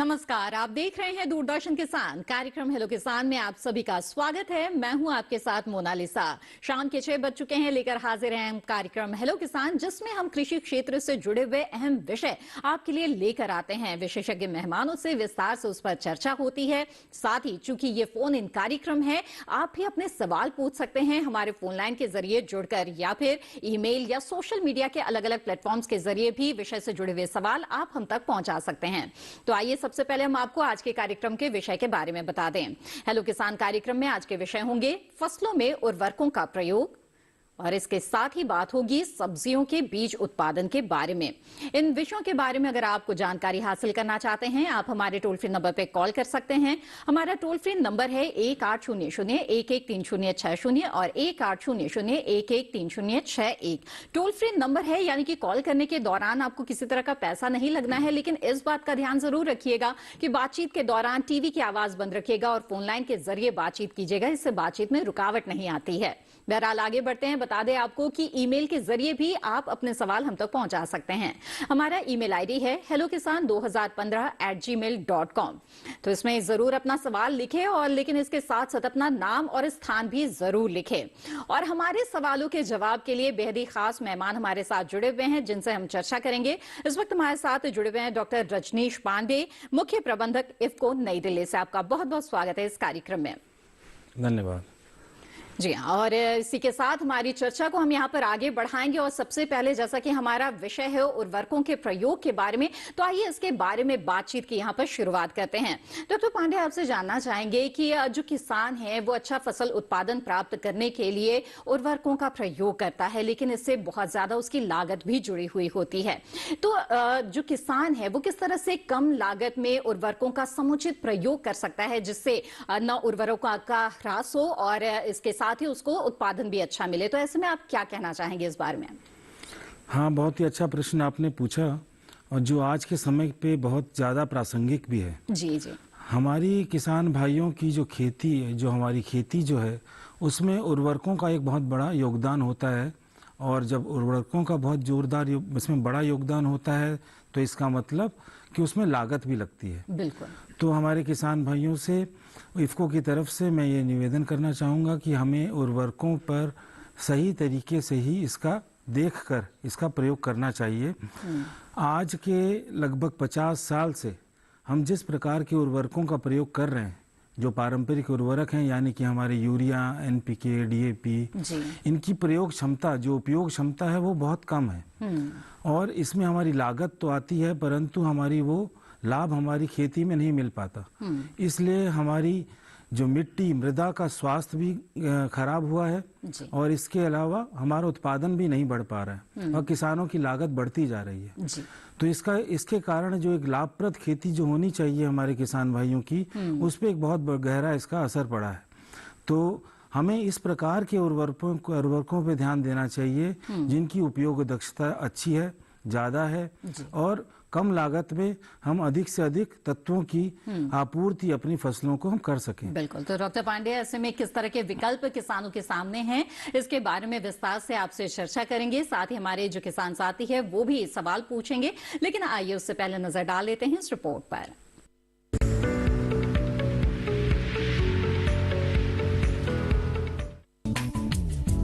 नमस्कार, आप देख रहे हैं दूरदर्शन किसान कार्यक्रम हेलो किसान में आप सभी का स्वागत है। मैं हूं आपके साथ मोनालिसा। शाम के 6 बज चुके हैं, लेकर हाजिर हैं हम कार्यक्रम हेलो किसान, जिसमें हम कृषि क्षेत्र से जुड़े हुए अहम विषय आपके लिए लेकर आते हैं। विशेषज्ञ मेहमानों से विस्तार से उस पर चर्चा होती है। साथ ही चूंकि ये फोन इन कार्यक्रम है, आप भी अपने सवाल पूछ सकते हैं हमारे फोन लाइन के जरिए जुड़कर, या फिर ईमेल या सोशल मीडिया के अलग अलग प्लेटफॉर्म्स के जरिए भी विषय से जुड़े हुए सवाल आप हम तक पहुंचा सकते हैं। तो आइए सबसे पहले हम आपको आज के कार्यक्रम के विषय के बारे में बता दें। हेलो किसान कार्यक्रम में आज के विषय होंगे फसलों में उर्वरकों का प्रयोग, और इसके साथ ही बात होगी सब्जियों के बीज उत्पादन के बारे में। इन विषयों के बारे में अगर आपको जानकारी हासिल करना चाहते हैं, आप हमारे टोल फ्री नंबर पर कॉल कर सकते हैं। हमारा टोल फ्री नंबर है 1800-113060 और 1800-113061। टोल फ्री नंबर है, यानी कि कॉल करने के दौरान आपको किसी तरह का पैसा नहीं लगना है, लेकिन इस बात का ध्यान जरूर रखिएगा कि बातचीत के दौरान टीवी की आवाज बंद रखिएगा और फोन लाइन के जरिए बातचीत कीजिएगा। इससे बातचीत में रुकावट नहीं आती है। बहरहाल आगे बढ़ते हैं। बता दें आपको कि ईमेल के जरिए भी आप अपने सवाल हम तक पहुंचा सकते हैं। हमारा ईमेल आईडी है hellokisan2015@gmail.com। तो इसमें जरूर अपना सवाल लिखें, और लेकिन इसके साथ साथ अपना नाम और स्थान भी जरूर लिखें। और हमारे सवालों के जवाब के लिए बेहद ही खास मेहमान हमारे साथ जुड़े हुए हैं, जिनसे हम चर्चा करेंगे। इस वक्त हमारे साथ जुड़े हुए हैं डॉक्टर रजनीश पांडे, मुख्य प्रबंधक इफ्को नई दिल्ली से। आपका बहुत बहुत स्वागत है इस कार्यक्रम में। धन्यवाद जी हाँ, और इसी के साथ हमारी चर्चा को हम यहाँ पर आगे बढ़ाएंगे। और सबसे पहले, जैसा कि हमारा विषय है उर्वरकों के प्रयोग के बारे में, तो आइए इसके बारे में बातचीत की यहाँ पर शुरुआत करते हैं। डॉक्टर पांडे, आपसे जानना चाहेंगे कि जो किसान है वो अच्छा फसल उत्पादन प्राप्त करने के लिए उर्वरकों का प्रयोग करता है, लेकिन इससे बहुत ज्यादा उसकी लागत भी जुड़ी हुई होती है। तो जो किसान है वो किस तरह से कम लागत में उर्वरकों का समुचित प्रयोग कर सकता है, जिससे न उर्वरकों का ह्रास हो और इसके साथ ही उसको उत्पादन भी अच्छा मिले? तो ऐसे में आप क्या कहना चाहेंगे इस बारे में? हाँ, बहुत ही अच्छा प्रश्न आपने पूछा, और जो आज के समय पे बहुत ज़्यादा प्रासंगिक भी है। जी जी। हमारी किसान भाइयों की जो खेती है, जो हमारी खेती जो है, उसमें उर्वरकों का एक बहुत बड़ा योगदान होता है। और जब उर्वरकों का बहुत जोरदार इसमें बड़ा योगदान होता है, तो इसका मतलब कि उसमें लागत भी लगती है। बिल्कुल। तो हमारे किसान भाइयों से, इफ्को की तरफ से मैं ये निवेदन करना चाहूँगा कि हमें उर्वरकों पर सही तरीके से ही इसका देखकर इसका प्रयोग करना चाहिए। आज के लगभग 50 साल से हम जिस प्रकार के उर्वरकों का प्रयोग कर रहे हैं, जो पारंपरिक उर्वरक हैं, यानी कि हमारे यूरिया, एनपीके, डीएपी, इनकी प्रयोग क्षमता, जो उपयोग क्षमता है, वो बहुत कम है। और इसमें हमारी लागत तो आती है, परंतु हमारी वो लाभ हमारी खेती में नहीं मिल पाता। इसलिए हमारी जो मिट्टी, मृदा का स्वास्थ्य भी खराब हुआ है, और इसके अलावा हमारा उत्पादन भी नहीं बढ़ पा रहा है, और किसानों की लागत बढ़ती जा रही है। तो इसके कारण जो एक लाभप्रद खेती जो होनी चाहिए हमारे किसान भाइयों की, उस पर एक बहुत गहरा इसका असर पड़ा है। तो हमें इस प्रकार के उर्वरकों पे ध्यान देना चाहिए जिनकी उपयोग दक्षता अच्छी है, ज्यादा है, और कम लागत में हम अधिक से अधिक तत्वों की आपूर्ति अपनी फसलों को हम कर सकें। बिल्कुल। तो डॉक्टर पांडे, ऐसे में किस तरह के विकल्प किसानों के सामने हैं, इसके बारे में विस्तार से आपसे चर्चा करेंगे। साथ ही हमारे जो किसान साथी है वो भी सवाल पूछेंगे, लेकिन आइए उससे पहले नजर डाल लेते हैं इस रिपोर्ट पर।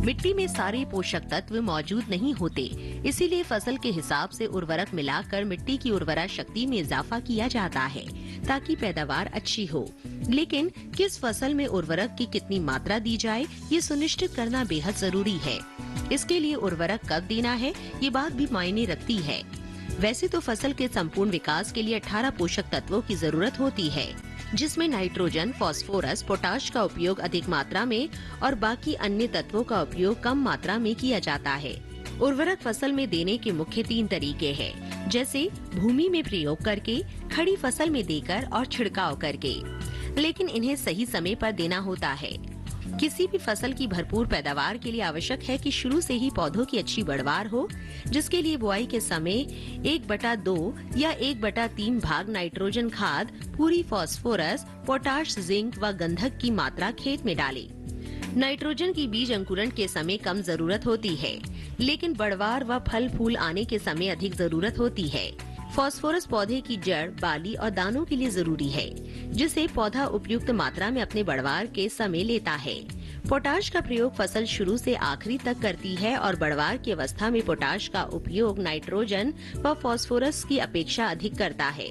मिट्टी में सारे पोषक तत्व मौजूद नहीं होते, इसीलिए फसल के हिसाब से उर्वरक मिलाकर मिट्टी की उर्वरा शक्ति में इजाफा किया जाता है, ताकि पैदावार अच्छी हो। लेकिन किस फसल में उर्वरक की कितनी मात्रा दी जाए, ये सुनिश्चित करना बेहद जरूरी है। इसके लिए उर्वरक कब देना है, ये बात भी मायने रखती है। वैसे तो फसल के संपूर्ण विकास के लिए 18 पोषक तत्वों की जरूरत होती है, जिसमें नाइट्रोजन, फास्फोरस, पोटाश का उपयोग अधिक मात्रा में और बाकी अन्य तत्वों का उपयोग कम मात्रा में किया जाता है। उर्वरक फसल में देने के मुख्य 3 तरीके हैं, जैसे भूमि में प्रयोग करके, खड़ी फसल में देकर और छिड़काव करके। लेकिन इन्हें सही समय पर देना होता है। किसी भी फसल की भरपूर पैदावार के लिए आवश्यक है कि शुरू से ही पौधों की अच्छी बढ़वार हो, जिसके लिए बुआई के समय 1/2 या 1/3 भाग नाइट्रोजन खाद, पूरी फास्फोरस, पोटाश, जिंक व गंधक की मात्रा खेत में डालें। नाइट्रोजन की बीज अंकुरण के समय कम जरूरत होती है, लेकिन बढ़वार व फल फूल आने के समय अधिक जरूरत होती है। फास्फोरस पौधे की जड़, बाली और दानों के लिए जरूरी है, जिसे पौधा उपयुक्त मात्रा में अपने बढ़वार के समय लेता है। पोटाश का प्रयोग फसल शुरू से आखिरी तक करती है और बढ़वार की अवस्था में पोटाश का उपयोग नाइट्रोजन व फास्फोरस की अपेक्षा अधिक करता है।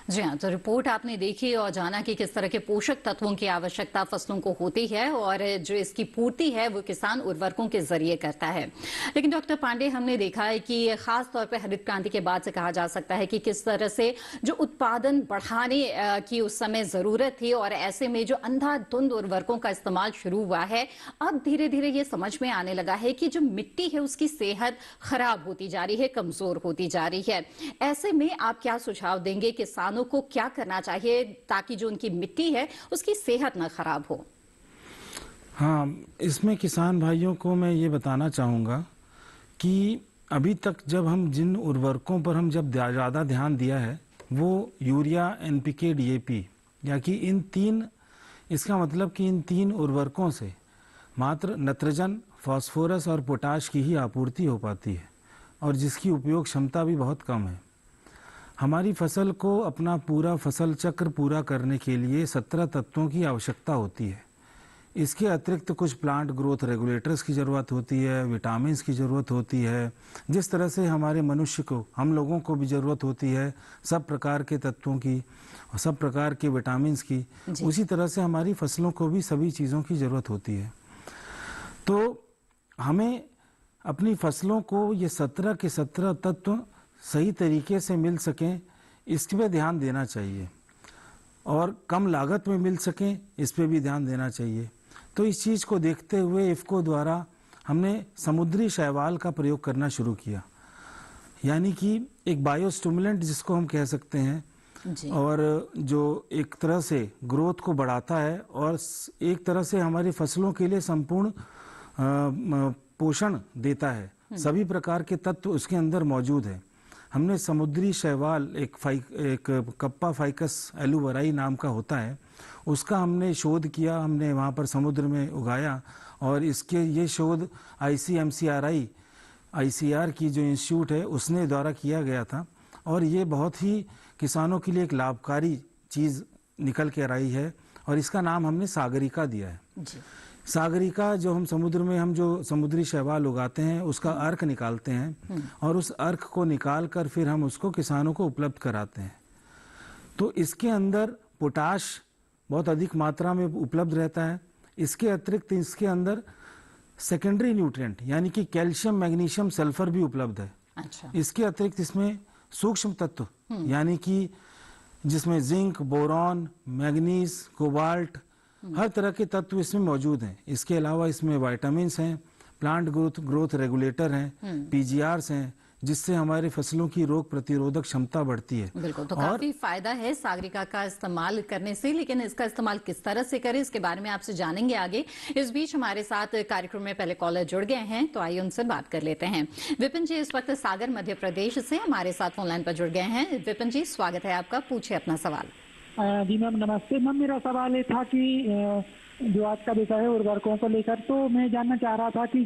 जी हाँ, तो रिपोर्ट आपने देखी और जाना कि किस तरह के पोषक तत्वों की आवश्यकता फसलों को होती है और जो इसकी पूर्ति है वो किसान उर्वरकों के जरिए करता है। लेकिन डॉक्टर पांडे, हमने देखा है कि खास तौर पर हरित क्रांति के बाद से कहा जा सकता है कि किस तरह से जो उत्पादन बढ़ाने की उस समय जरूरत थी और ऐसे में जो अंधाधुंध उर्वरकों का इस्तेमाल शुरू हुआ है, अब धीरे धीरे ये समझ में आने लगा है कि जो मिट्टी है उसकी सेहत खराब होती जा रही है, कमजोर होती जा रही है। ऐसे में आप क्या सुझाव देंगे किसानों को क्या करना चाहिए ताकि जो उनकी मिट्टी है उसकी सेहत न खराब हो? हाँ, इसमें किसान भाइयों को मैं ये बताना चाहूँगा कि अभी तक जब हम जिन उर्वरकों पर हम जब ज़्यादा ध्यान दिया है वो यूरिया, एनपीके, डीएपी, या कि इन तीन, इसका मतलब कि इन तीन उर्वरकों से मात्र नत्रजन, फास्फोरस और पोटाश की ही आपूर्ति हो पाती है और जिसकी उपयोग क्षमता भी बहुत कम है। हमारी फसल को अपना पूरा फसल चक्र पूरा करने के लिए 17 तत्वों की आवश्यकता होती है। इसके अतिरिक्त कुछ प्लांट ग्रोथ रेगुलेटर्स की ज़रूरत होती है, विटामिन्स की ज़रूरत होती है। जिस तरह से हमारे मनुष्य को, हम लोगों को भी ज़रूरत होती है सब प्रकार के तत्वों की और सब प्रकार के विटामिन्स की, उसी तरह से हमारी फसलों को भी सभी चीज़ों की ज़रूरत होती है। तो हमें अपनी फसलों को ये 17 के 17 तत्व सही तरीके से मिल सकें, इस पे ध्यान देना चाहिए और कम लागत में मिल सकें, इस पे भी ध्यान देना चाहिए। तो इस चीज़ को देखते हुए इफ़को द्वारा हमने समुद्री शैवाल का प्रयोग करना शुरू किया, यानी कि एक बायोस्टिमुलेंट जिसको हम कह सकते हैं जी। और जो एक तरह से ग्रोथ को बढ़ाता है और एक तरह से हमारी फसलों के लिए संपूर्ण पोषण देता है। सभी प्रकार के तत्व उसके अंदर मौजूद है। हमने समुद्री शैवाल, एक कप्पा फाइकस एलुवराई नाम का होता है, उसका हमने शोध किया, हमने वहाँ पर समुद्र में उगाया और इसके ये शोध ICAR की जो इंस्टीट्यूट है उसने द्वारा किया गया था और ये बहुत ही किसानों के लिए एक लाभकारी चीज़ निकल कर आई है और इसका नाम हमने सागरिका दिया है। जी। सागरिका जो हम समुद्र में हम जो समुद्री शैवाल उगाते हैं उसका अर्क निकालते हैं और उस अर्क को निकाल कर फिर हम उसको किसानों को उपलब्ध कराते हैं। तो इसके अंदर पोटाश बहुत अधिक मात्रा में उपलब्ध रहता है। इसके अतिरिक्त इसके अंदर सेकेंडरी न्यूट्रिएंट यानी कि कैल्शियम, मैग्नीशियम, सल्फर भी उपलब्ध है। अच्छा। इसके अतिरिक्त इसमें सूक्ष्म तत्व यानी कि जिसमें जिंक, बोरॉन, मैग्नीज, कोबाल्ट, हर तरह के तत्व इसमें मौजूद हैं। इसके अलावा इसमें विटामिन्स हैं, प्लांट ग्रोथ रेगुलेटर हैं, पीजीआरस हैं, जिससे हमारे फसलों की रोग प्रतिरोधक क्षमता बढ़ती है। बिल्कुल, तो काफी फायदा है सागरिका का इस्तेमाल करने से, लेकिन इसका इस्तेमाल किस तरह से करें इसके बारे में आपसे जानेंगे आगे। इस बीच हमारे साथ कार्यक्रम में पहले कॉलर जुड़ गए हैं, तो आइए उनसे बात कर लेते हैं। विपिन जी इस वक्त सागर मध्य प्रदेश से हमारे साथ फोन लाइन पर जुड़ गए हैं। विपिन जी स्वागत है आपका, पूछिए अपना सवाल। जी मैम नमस्ते मैम, मेरा सवाल ये था कि जो आज का विषय है उर्वरकों को लेकर, तो मैं जानना चाह रहा था कि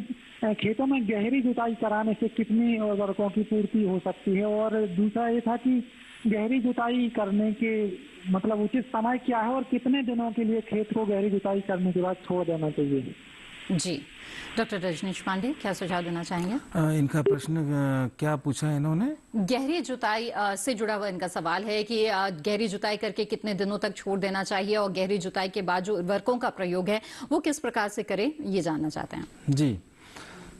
खेतों में गहरी जुताई कराने से कितनी उर्वरकों की पूर्ति हो सकती है, और दूसरा ये था कि गहरी जुताई करने के मतलब उचित समय क्या है और कितने दिनों के लिए खेत को गहरी जुताई करने के बाद छोड़ देना चाहिए। जी, डॉक्टर रजनीश पांडे क्या सुझाव देना चाहेंगे? इनका प्रश्न क्या पूछा है इन्होंने? गहरी जुताई से जुड़ा हुआ इनका सवाल है कि गहरी जुताई करके कितने दिनों तक छोड़ देना चाहिए और गहरी जुताई के बाद जो उर्वरकों का प्रयोग है वो किस प्रकार से करें, ये जानना चाहते हैं। जी,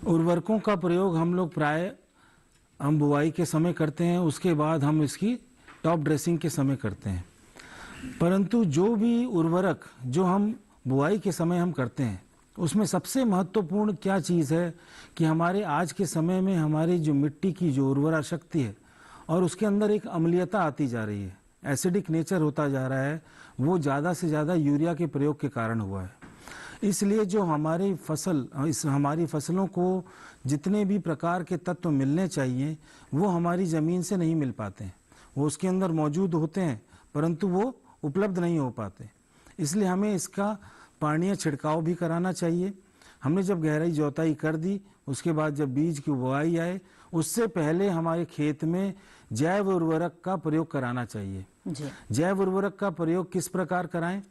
उर्वरकों का प्रयोग हम लोग प्राय हम बुआई के समय करते हैं, उसके बाद हम इसकी टॉप ड्रेसिंग के समय करते हैं। परंतु जो भी उर्वरक जो हम बुआई के समय हम करते हैं उसमें सबसे महत्वपूर्ण क्या चीज़ है कि हमारे आज के समय में हमारी जो मिट्टी की जो उर्वरा शक्ति है और उसके अंदर एक अम्लीयता आती जा रही है, एसिडिक नेचर होता जा रहा है, वो ज़्यादा से ज़्यादा यूरिया के प्रयोग के कारण हुआ है। इसलिए जो हमारी फसलों को जितने भी प्रकार के तत्व मिलने चाहिए वो हमारी ज़मीन से नहीं मिल पाते हैं। वो उसके अंदर मौजूद होते हैं परंतु वो उपलब्ध नहीं हो पाते। इसलिए हमें इसका पानी छिड़काव भी कराना चाहिए। हमने जब गहराई जोताई कर दी, उसके बाद जब बीज की बुआई आए, उससे पहले हमारे खेत में जैव उर्वरक का प्रयोग कराना चाहिए। जैव उर्वरक का प्रयोग किस प्रकार कराएं?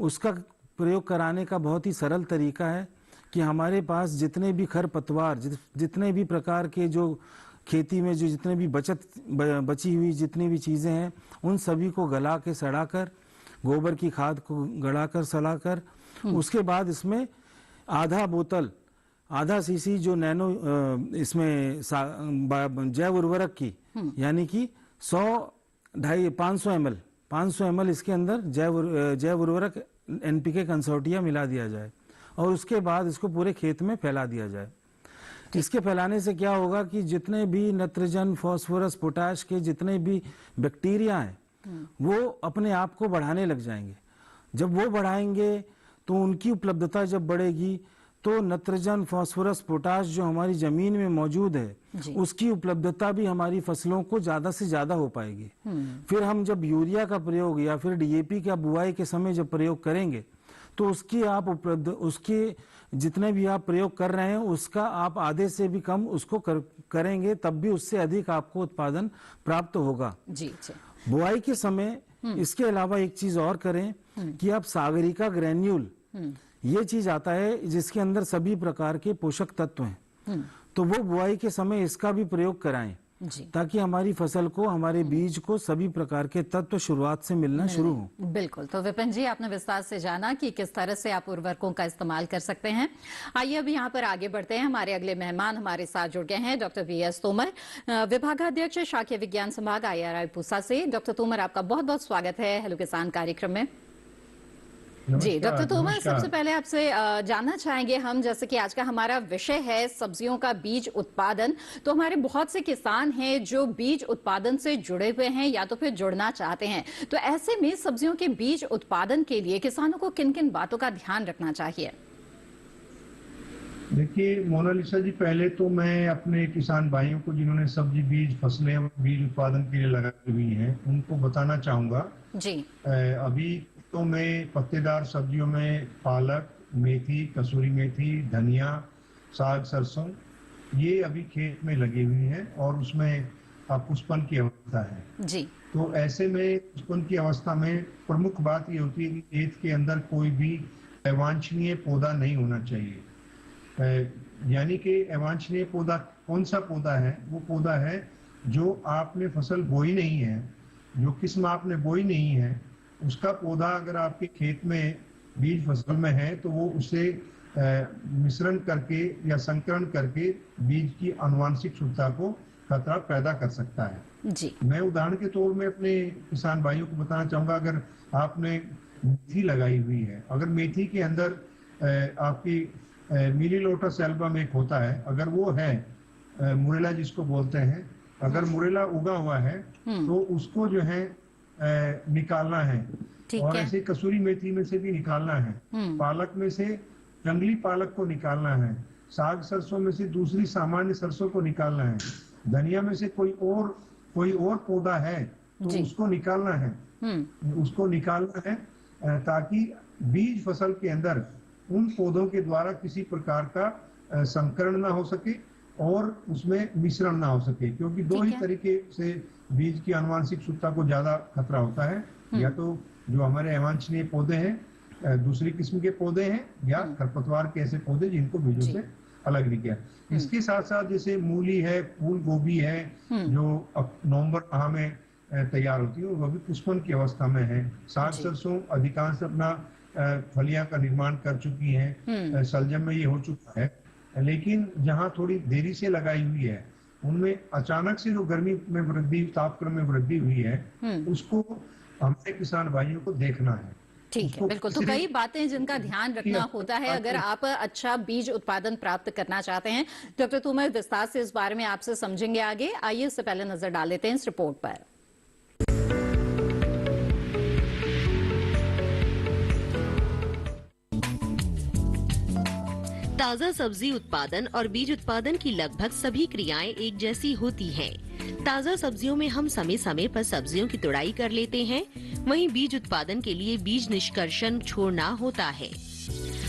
उसका प्रयोग कराने का बहुत ही सरल तरीका है कि हमारे पास जितने भी खरपतवार, जितने भी प्रकार के जो खेती में जो जितने भी बची हुई जितनी भी चीज़ें हैं, उन सभी को गला के सड़ाकर, गोबर की खाद को गलाकर सड़ाकर, उसके बाद इसमें आधा सीसी जो नैनो इसमें जैव उर्वरक की, यानी कि 500 ml इसके अंदर जैव उर्वरक NPK कंसोर्टिया मिला दिया जाए और उसके बाद इसको पूरे खेत में फैला दिया जाए। इसके फैलाने से क्या होगा कि जितने भी नाइट्रोजन, फास्फोरस, पोटाश के जितने भी बैक्टीरिया हैं वो अपने आप को बढ़ाने लग जाएंगे। जब वो बढ़ाएंगे तो उनकी उपलब्धता जब बढ़ेगी तो नाइट्रोजन, फास्फोरस, पोटाश जो हमारी जमीन में मौजूद है उसकी उपलब्धता भी हमारी फसलों को ज्यादा से ज्यादा हो पाएगी। फिर हम जब यूरिया का प्रयोग या फिर DAP का बुआई के समय जब प्रयोग करेंगे तो उसके जितने भी आप प्रयोग कर रहे हैं उसका आप आधे से भी कम उसको करेंगे, तब भी उससे अधिक आपको उत्पादन प्राप्त होगा। जी। बुआई के समय इसके अलावा एक चीज और करें कि आप सागरिका ग्रेन्यूल, ये चीज आता है जिसके अंदर सभी प्रकार के पोषक तत्व हैं, तो वो बुआई के समय इसका भी प्रयोग कराएं ताकि हमारी फसल को, हमारे बीज को सभी प्रकार के तत्व शुरुआत से मिलना शुरू हो। बिल्कुल। तो विपिन जी, आपने विस्तार से जाना कि किस तरह से आप उर्वरकों का इस्तेमाल कर सकते हैं। आइए अब यहाँ पर आगे बढ़ते हैं। हमारे अगले मेहमान हमारे साथ जुड़ गए हैं डॉक्टर VS तोमर, विभागाध्यक्ष शाकीय विज्ञान संभाग IRI पूसा से। डॉक्टर तोमर, आपका बहुत बहुत स्वागत है हेलो किसान कार्यक्रम में। जी डॉक्टर तोमर, सबसे पहले आपसे जानना चाहेंगे हम, जैसे कि आज का हमारा विषय है सब्जियों का बीज उत्पादन, तो हमारे बहुत से किसान हैं जो बीज उत्पादन से जुड़े हुए हैं या तो फिर जुड़ना चाहते हैं, तो ऐसे में सब्जियों के बीज उत्पादन के लिए किसानों को किन किन बातों का ध्यान रखना चाहिए? देखिए मोनालिसा जी, पहले तो मैं अपने किसान भाइयों को जिन्होंने सब्जी बीज फसलें बीज उत्पादन के लिए लगाई हुई हैं उनको बताना चाहूंगा जी। अभी तो मैं पत्तेदार सब्जियों में पालक, मेथी, कसूरी मेथी, धनिया, साग, सरसों ये अभी खेत में लगी हुई हैं और उसमें पुष्पन की अवस्था है जी। तो ऐसे में पुष्पन की अवस्था में प्रमुख बात ये होती है कि खेत के अंदर कोई भी अवांछनीय पौधा नहीं होना चाहिए। यानी कि अवांछनीय पौधा कौन सा पौधा है? वो पौधा है जो आपने फसल बोई नहीं है, जो किस्म आपने बोई नहीं है, उसका पौधा अगर आपके खेत में बीज फसल में है तो वो उसे मिश्रण करके या संकरण करके बीज की आनुवांशिक शुद्धता को खतरा पैदा कर सकता है जी। मैं उदाहरण के तौर में अपने किसान भाइयों को बताना चाहूंगा, अगर आपने मेथी लगाई हुई है, अगर मेथी के अंदर आपकी मिलीलोटस एल्बम एक होता है, अगर वो है मुरेला जिसको बोलते हैं, अगर मुरेला उगा हुआ है तो उसको जो है निकालना है और ऐसे कसूरी मेथी में से भी निकालना है, पालक में से जंगली पालक को निकालना है, साग सरसों में से दूसरी सामान्य सरसों को निकालना है, धनिया में से कोई और पौधा है तो उसको निकालना है, उसको निकालना है ताकि बीज फसल के अंदर उन पौधों के द्वारा किसी प्रकार का संकरण ना हो सके और उसमें मिश्रण ना हो सके, क्योंकि दो ही तरीके से बीज की आनुवांशिक शुद्धता को ज्यादा खतरा होता है, या तो जो हमारे अवांछनीय पौधे हैं, दूसरी किस्म के पौधे हैं, या खरपतवार के ऐसे पौधे जिनको बीजों से अलग नहीं किया। इसके साथ साथ जैसे मूली है, फूल गोभी है, जो नवंबर माह में तैयार होती है, वह भी पुष्पन की अवस्था में है। साग सरसों अधिकांश अपना फलियां का निर्माण कर चुकी हैं, शलजम में ये हो चुका है, लेकिन जहां थोड़ी देरी से लगाई हुई है उनमें अचानक से जो गर्मी में वृद्धि, तापक्रम में वृद्धि हुई है, उसको हमारे किसान भाइयों को देखना है। ठीक है, बिल्कुल। तो कई बातें जिनका ध्यान रखना होता है अगर आप अच्छा बीज उत्पादन प्राप्त करना चाहते हैं। डॉक्टर तोमर विस्तार से इस बारे में आपसे समझेंगे आगे। आइए उससे पहले नजर डाल लेते हैं इस रिपोर्ट पर। ताजा सब्जी उत्पादन और बीज उत्पादन की लगभग सभी क्रियाएं एक जैसी होती हैं। ताजा सब्जियों में हम समय समय पर सब्जियों की तुड़ाई कर लेते हैं, वहीं बीज उत्पादन के लिए बीज निष्कर्षण छोड़ना होता है।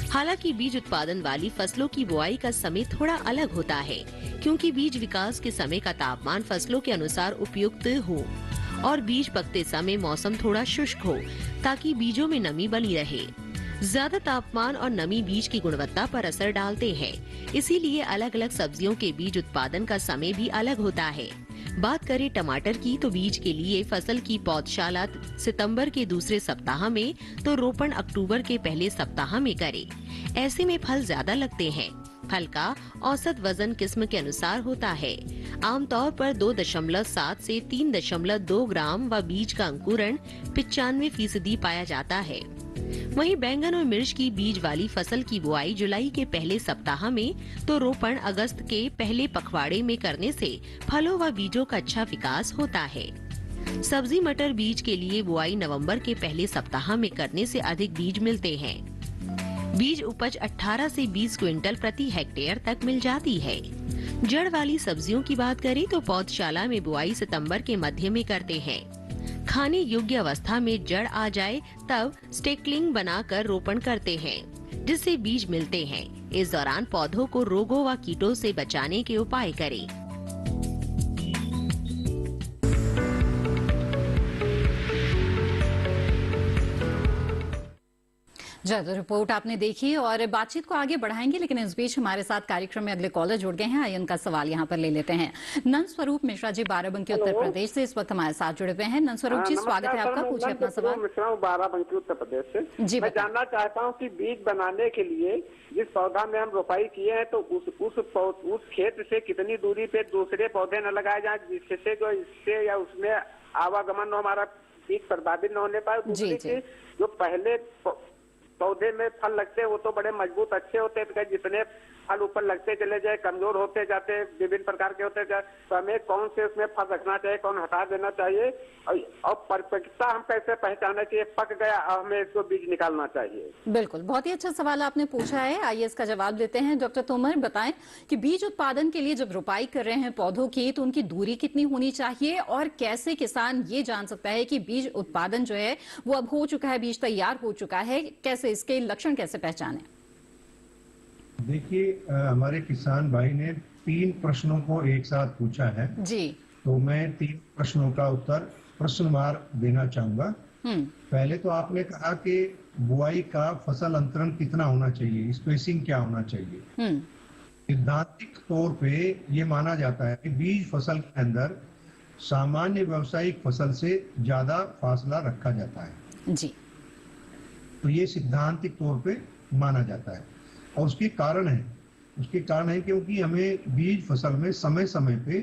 हालांकि बीज उत्पादन वाली फसलों की बुआई का समय थोड़ा अलग होता है, क्योंकि बीज विकास के समय का तापमान फसलों के अनुसार उपयुक्त हो और बीज पकते समय मौसम थोड़ा शुष्क हो, ताकि बीजों में नमी बनी रहे। ज्यादा तापमान और नमी बीज की गुणवत्ता पर असर डालते हैं, इसीलिए अलग अलग सब्जियों के बीज उत्पादन का समय भी अलग होता है। बात करें टमाटर की, तो बीज के लिए फसल की पौधशाला सितंबर के दूसरे सप्ताह में तो रोपण अक्टूबर के पहले सप्ताह में करें। ऐसे में फल ज्यादा लगते हैं। फल का औसत वजन किस्म के अनुसार होता है। आमतौर पर 2.7 से 3.2 ग्राम व बीज का अंकुरण 95% पाया जाता है। वहीं बैंगन और मिर्च की बीज वाली फसल की बुआई जुलाई के पहले सप्ताह में तो रोपण अगस्त के पहले पखवाड़े में करने से फलों व बीजों का अच्छा विकास होता है। सब्जी मटर बीज के लिए बुआई नवंबर के पहले सप्ताह में करने से अधिक बीज मिलते हैं। बीज उपज 18 से 20 क्विंटल प्रति हेक्टेयर तक मिल जाती है। जड़ वाली सब्जियों की बात करें तो पौधशाला में बुआई सितंबर के मध्य में करते हैं। खाने योग्य अवस्था में जड़ आ जाए तब स्टेकलिंग बनाकर रोपण करते हैं, जिससे बीज मिलते हैं। इस दौरान पौधों को रोगों व कीटों से बचाने के उपाय करें। तो रिपोर्ट आपने देखी और बातचीत को आगे बढ़ाएंगे, लेकिन इस बीच हमारे साथ कार्यक्रम में अगले कॉलर जुड़ गए हैं। आइए उनका सवाल यहाँ पर ले लेते हैं। नंदस्वरूप मिश्रा जी बाराबंकी उत्तर प्रदेश से इस वक्त हमारे साथ जुड़े हुए हैं। नंदस्वरूप जी, स्वागत है आपका, पूछिए अपना सवाल। मिश्रा बाराबंकी उत्तर प्रदेश से जी। मैं जानना चाहता हूँ कि बीज बनाने के लिए जिस पौधा में हम रोपाई किए हैं तो उस खेत से कितनी दूरी पे दूसरे पौधे न लगाए जाए, जिससे जो इससे या उसमें आवागमन हमारा बीज प्रभावित न होने पाए। जो पहले पौधे में फल लगते हैं वो तो बड़े मजबूत अच्छे होते हैं, जितने फल ऊपर लगते चले जाए कमजोर होते जाते, विभिन्न प्रकार के होते जाए। तो हमें कौन से उसमें फल रखना चाहिए, कौन हटा देना चाहिए, और परिपक्वता हम कैसे पहचाने कि पक गया और हमें इसको बीज निकालना चाहिए। बिल्कुल, बहुत ही अच्छा सवाल आपने पूछा है। आइए इसका जवाब देते हैं। डॉक्टर तोमर, बताएं कि बीज उत्पादन के लिए जब रोपाई कर रहे हैं पौधों की, तो उनकी दूरी कितनी होनी चाहिए और कैसे किसान ये जान सकता है कि बीज उत्पादन जो है वो अब हो चुका है, बीज तैयार हो चुका है, कैसे इसके लक्षण कैसे पहचाने? देखिए, हमारे किसान भाई ने 3 प्रश्नों को एक साथ पूछा है जी। तो मैं 3 प्रश्नों का उत्तर प्रश्नवार देना चाहूंगा। पहले तो आपने कहा कि बुआई का फसल अंतरण कितना होना चाहिए, स्पेसिंग क्या होना चाहिए। सिद्धांतिक तौर पे ये माना जाता है कि बीज फसल के अंदर सामान्य व्यावसायिक फसल से ज्यादा फासला रखा जाता है जी। तो ये सिद्धांतिक तौर पे माना जाता है और उसके कारण है क्योंकि हमें बीज फसल में समय समय पे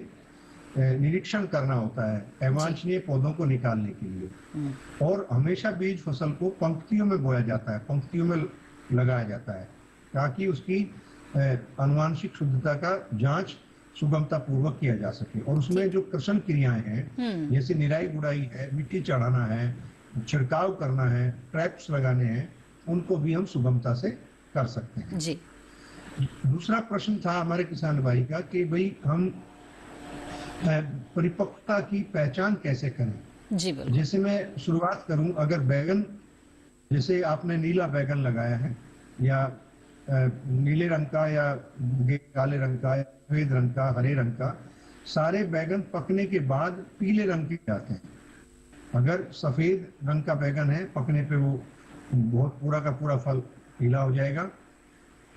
निरीक्षण करना होता है अवांछनीय पौधों को निकालने के लिए, और हमेशा बीज फसल को पंक्तियों में बोया जाता है, पंक्तियों में लगाया जाता है, ताकि उसकी आनुवांशिक शुद्धता का जांच सुगमता पूर्वक किया जा सके। और उसमें जो कृषण क्रियाएं हैं, जैसे निराई गुड़ाई है, मिट्टी चढ़ाना है, छिड़काव करना है, ट्रैप्स लगाने हैं, उनको भी हम सुगमता से कर सकते हैं जी। दूसरा प्रश्न था हमारे किसान भाई का कि भाई हम परिपक्वता की पहचान कैसे करें जी। बिल्कुल। जैसे मैं शुरुआत करूं, अगर बैगन, जैसे आपने नीला बैगन लगाया है या नीले रंग का या काले रंग का या सफेद रंग का, हरे रंग का, सारे बैगन पकने के बाद पीले रंग के जाते हैं। अगर सफेद रंग का बैगन है, पकने पे वो बहुत पूरा का पूरा फल पीला हो जाएगा,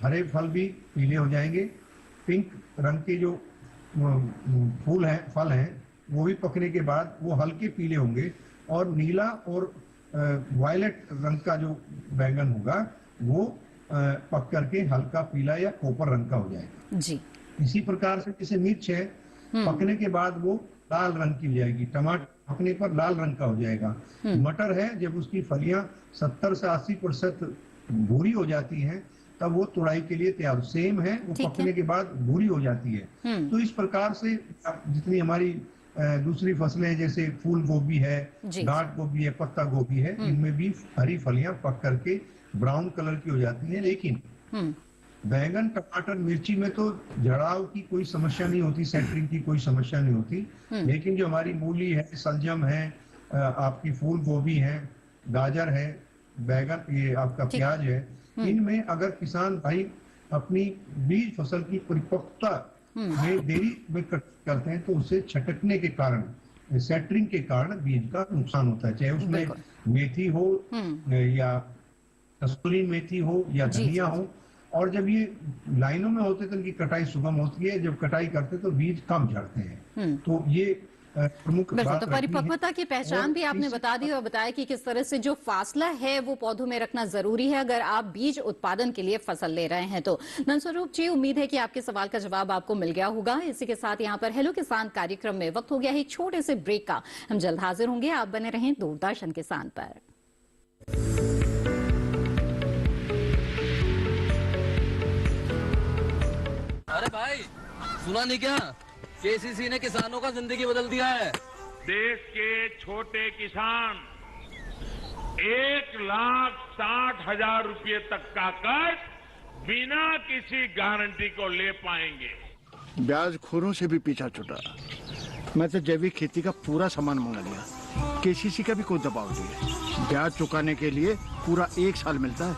हरे फल भी पीले हो जाएंगे, पिंक रंग के जो फल हैं वो भी पकने के बाद वो हल्के पीले होंगे, और नीला और वायलेट रंग का जो बैंगन होगा वो पक करके हल्का पीला या कॉपर रंग का हो जाएगा जी। इसी प्रकार से जैसे मिर्च है, पकने के बाद वो लाल रंग की हो जाएगी, टमाटर पकने पर लाल रंग का हो जाएगा, मटर है जब उसकी फलियां 70 से 80% भूरी हो जाती हैं तब वो तुड़ाई के लिए तैयार। सेम है, वो पकने के बाद भूरी हो जाती है। तो इस प्रकार से जितनी हमारी दूसरी फसलें जैसे फूल गोभी है, गांठ गोभी है, पत्ता गोभी है, इनमें भी हरी फलियां पक करके ब्राउन कलर की हो जाती है। लेकिन बैंगन, टमाटर, मिर्ची में तो जड़ाव की कोई समस्या नहीं होती, सेंटरिंग की कोई समस्या नहीं होती। लेकिन जो हमारी मूली है, सलजम है, आपकी फूल गोभी है, गाजर है, बैगन, ये आपका प्याज है, इनमें अगर किसान भाई अपनी बीज फसल की परिपक्वता में देरी में करते हैं तो उसे छटकने के कारण, सेटरिंग के कारण बीज का नुकसान होता है, चाहे उसमें मेथी हो या कसूरी मेथी हो या धनिया हो। और जब ये लाइनों में होते तो इनकी कटाई सुगम होती है, जब कटाई करते तो बीज कम झड़ते हैं। तो ये प्रमुख बात। तो परिपक्वता की पहचान भी आपने बता दी और बताया कि किस तरह से जो फासला है वो पौधों में रखना जरूरी है अगर आप बीज उत्पादन के लिए फसल ले रहे हैं। तो नंदस्वरूप जी, उम्मीद है कि आपके सवाल का जवाब आपको मिल गया होगा। इसी के साथ यहाँ पर हेलो किसान कार्यक्रम में वक्त हो गया है एक छोटे से ब्रेक का। हम जल्द हाजिर होंगे, आप बने रहें दूरदर्शन किसान पर। अरे भाई, सुना नहीं क्या? केसीसी ने किसानों का जिंदगी बदल दिया है। देश के छोटे किसान 1,60,000 रुपए तक का कर्ज बिना किसी गारंटी को ले पाएंगे। ब्याज खोरों से भी पीछा छुटा। मैं तो जैविक खेती का पूरा सामान मंगा लिया, केसीसी का भी कोई दबाव नहीं है। ब्याज चुकाने के लिए पूरा 1 साल मिलता है।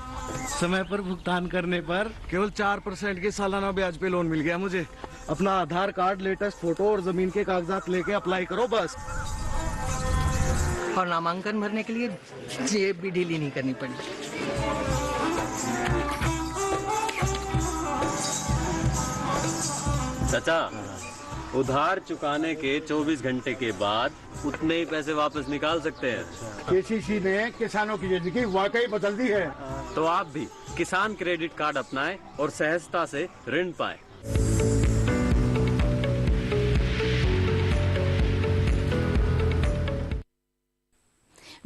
समय पर भुगतान करने पर केवल 4% के सालाना ब्याज पे लोन मिल गया मुझे। अपना आधार कार्ड, लेटेस्ट फोटो और जमीन के कागजात लेके अप्लाई करो बस। और नामांकन भरने के लिए जेब भी ढीली नहीं करनी पड़ी। चाचा, उधार चुकाने के 24 घंटे के बाद उतने ही पैसे वापस निकाल सकते हैं। केसीसी ने किसानों की जिंदगी वाकई बदल दी है। तो आप भी किसान क्रेडिट कार्ड अपनाएं और सहजता से ऋण पाएं।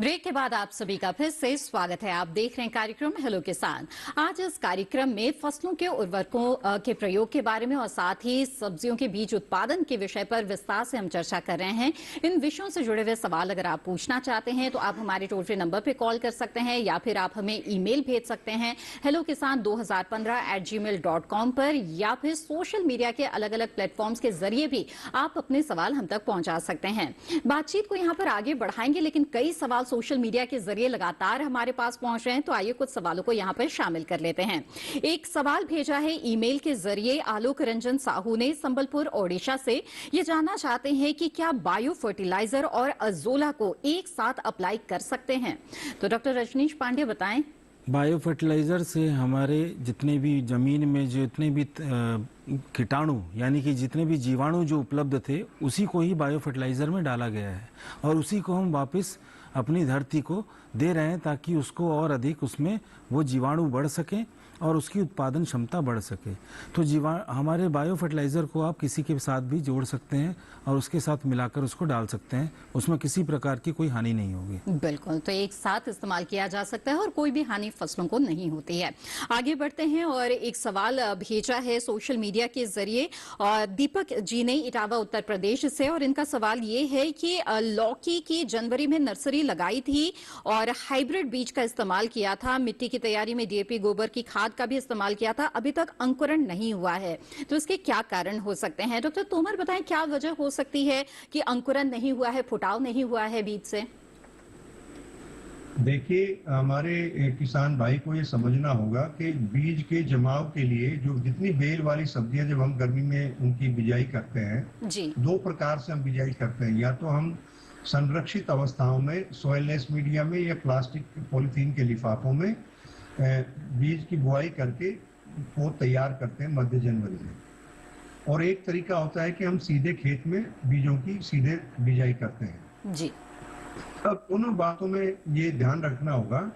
ब्रेक के बाद आप सभी का फिर से स्वागत है। आप देख रहे हैं कार्यक्रम हेलो किसान। आज इस कार्यक्रम में फसलों के उर्वरकों के प्रयोग के बारे में और साथ ही सब्जियों के बीज उत्पादन के विषय पर विस्तार से हम चर्चा कर रहे हैं। इन विषयों से जुड़े हुए सवाल अगर आप पूछना चाहते हैं तो आप हमारे टोल फ्री नंबर पर कॉल कर सकते हैं या फिर आप हमें ईमेल भेज सकते हैं hellokisan2015@gmail.com पर, या फिर सोशल मीडिया के अलग अलग प्लेटफॉर्म्स के जरिए भी आप अपने सवाल हम तक पहुंचा सकते हैं। बातचीत को यहाँ पर आगे बढ़ाएंगे, लेकिन कई सवाल सोशल मीडिया के जरिए लगातार हमारे पास पहुंच रहे हैं, तो आइए कुछ सवालों को यहाँ पर शामिल कर लेते हैं। एक सवाल भेजा है ईमेल के जरिए आलोक रंजन साहू ने संबलपुर ओडिशा से। ये जानना चाहते हैं कि क्या बायो फर्टिलाइजर और अजोला को एक साथ अप्लाई कर सकते हैं। तो डॉक्टर रजनीश पांडे बताएं। बायो फर्टिलाइज़र से हमारे जितने भी ज़मीन में जितने भी कीटाणु यानी कि जितने भी जीवाणु जो उपलब्ध थे उसी को ही बायो फर्टिलाइज़र में डाला गया है और उसी को हम वापस अपनी धरती को दे रहे हैं ताकि उसको और अधिक उसमें वो जीवाणु बढ़ सकें और उसकी उत्पादन क्षमता बढ़ सके। तो हमारे बायो फर्टिलाइज़र को आप किसी के साथ भी जोड़ सकते हैं और उसके साथ मिलाकर उसको डाल सकते हैं, उसमें किसी प्रकार की कोई हानि नहीं होगी। बिल्कुल, तो एक साथ इस्तेमाल किया जा सकता है और कोई भी हानि फसलों को नहीं होती है। आगे बढ़ते हैं और एक सवाल भेजा है सोशल मीडिया के जरिए और दीपक जी ने इटावा उत्तर प्रदेश से, और इनका सवाल ये है कि लौकी की जनवरी में नर्सरी लगाई थी और हाइब्रिड बीज का इस्तेमाल किया था, मिट्टी की तैयारी में डीएपी गोबर की खाद का भी इस्तेमाल किया था, अभी तक अंकुरण नहीं हुआ है, तो इसके क्या कारण हो सकते हैं? डॉक्टर तोमर बताएं, क्या वजह हो सकती है कि अंकुरण नहीं हुआ है, फुटाव नहीं हुआ है बीज से? देखिए, हमारे किसान भाई को ये समझना होगा कि बीज के जमाव के लिए जो जितनी बेल वाली सब्जियां जब हम गर्मी में उनकी बिजाई करते हैं जी, 2 प्रकार से हम बिजाई करते हैं। या तो हम संरक्षित अवस्थाओं में सॉइललेस मीडिया में या प्लास्टिक पॉलीथीन के लिफाफों में बीज की बुआई करके वो तैयार करते हैं मध्य जनवरी में। और एक तरीका होता है कि हम सीधे खेत में बीजों की सीधे बिजाई करते हैं जी। अब उन बातों में ये ध्यान रखना होगा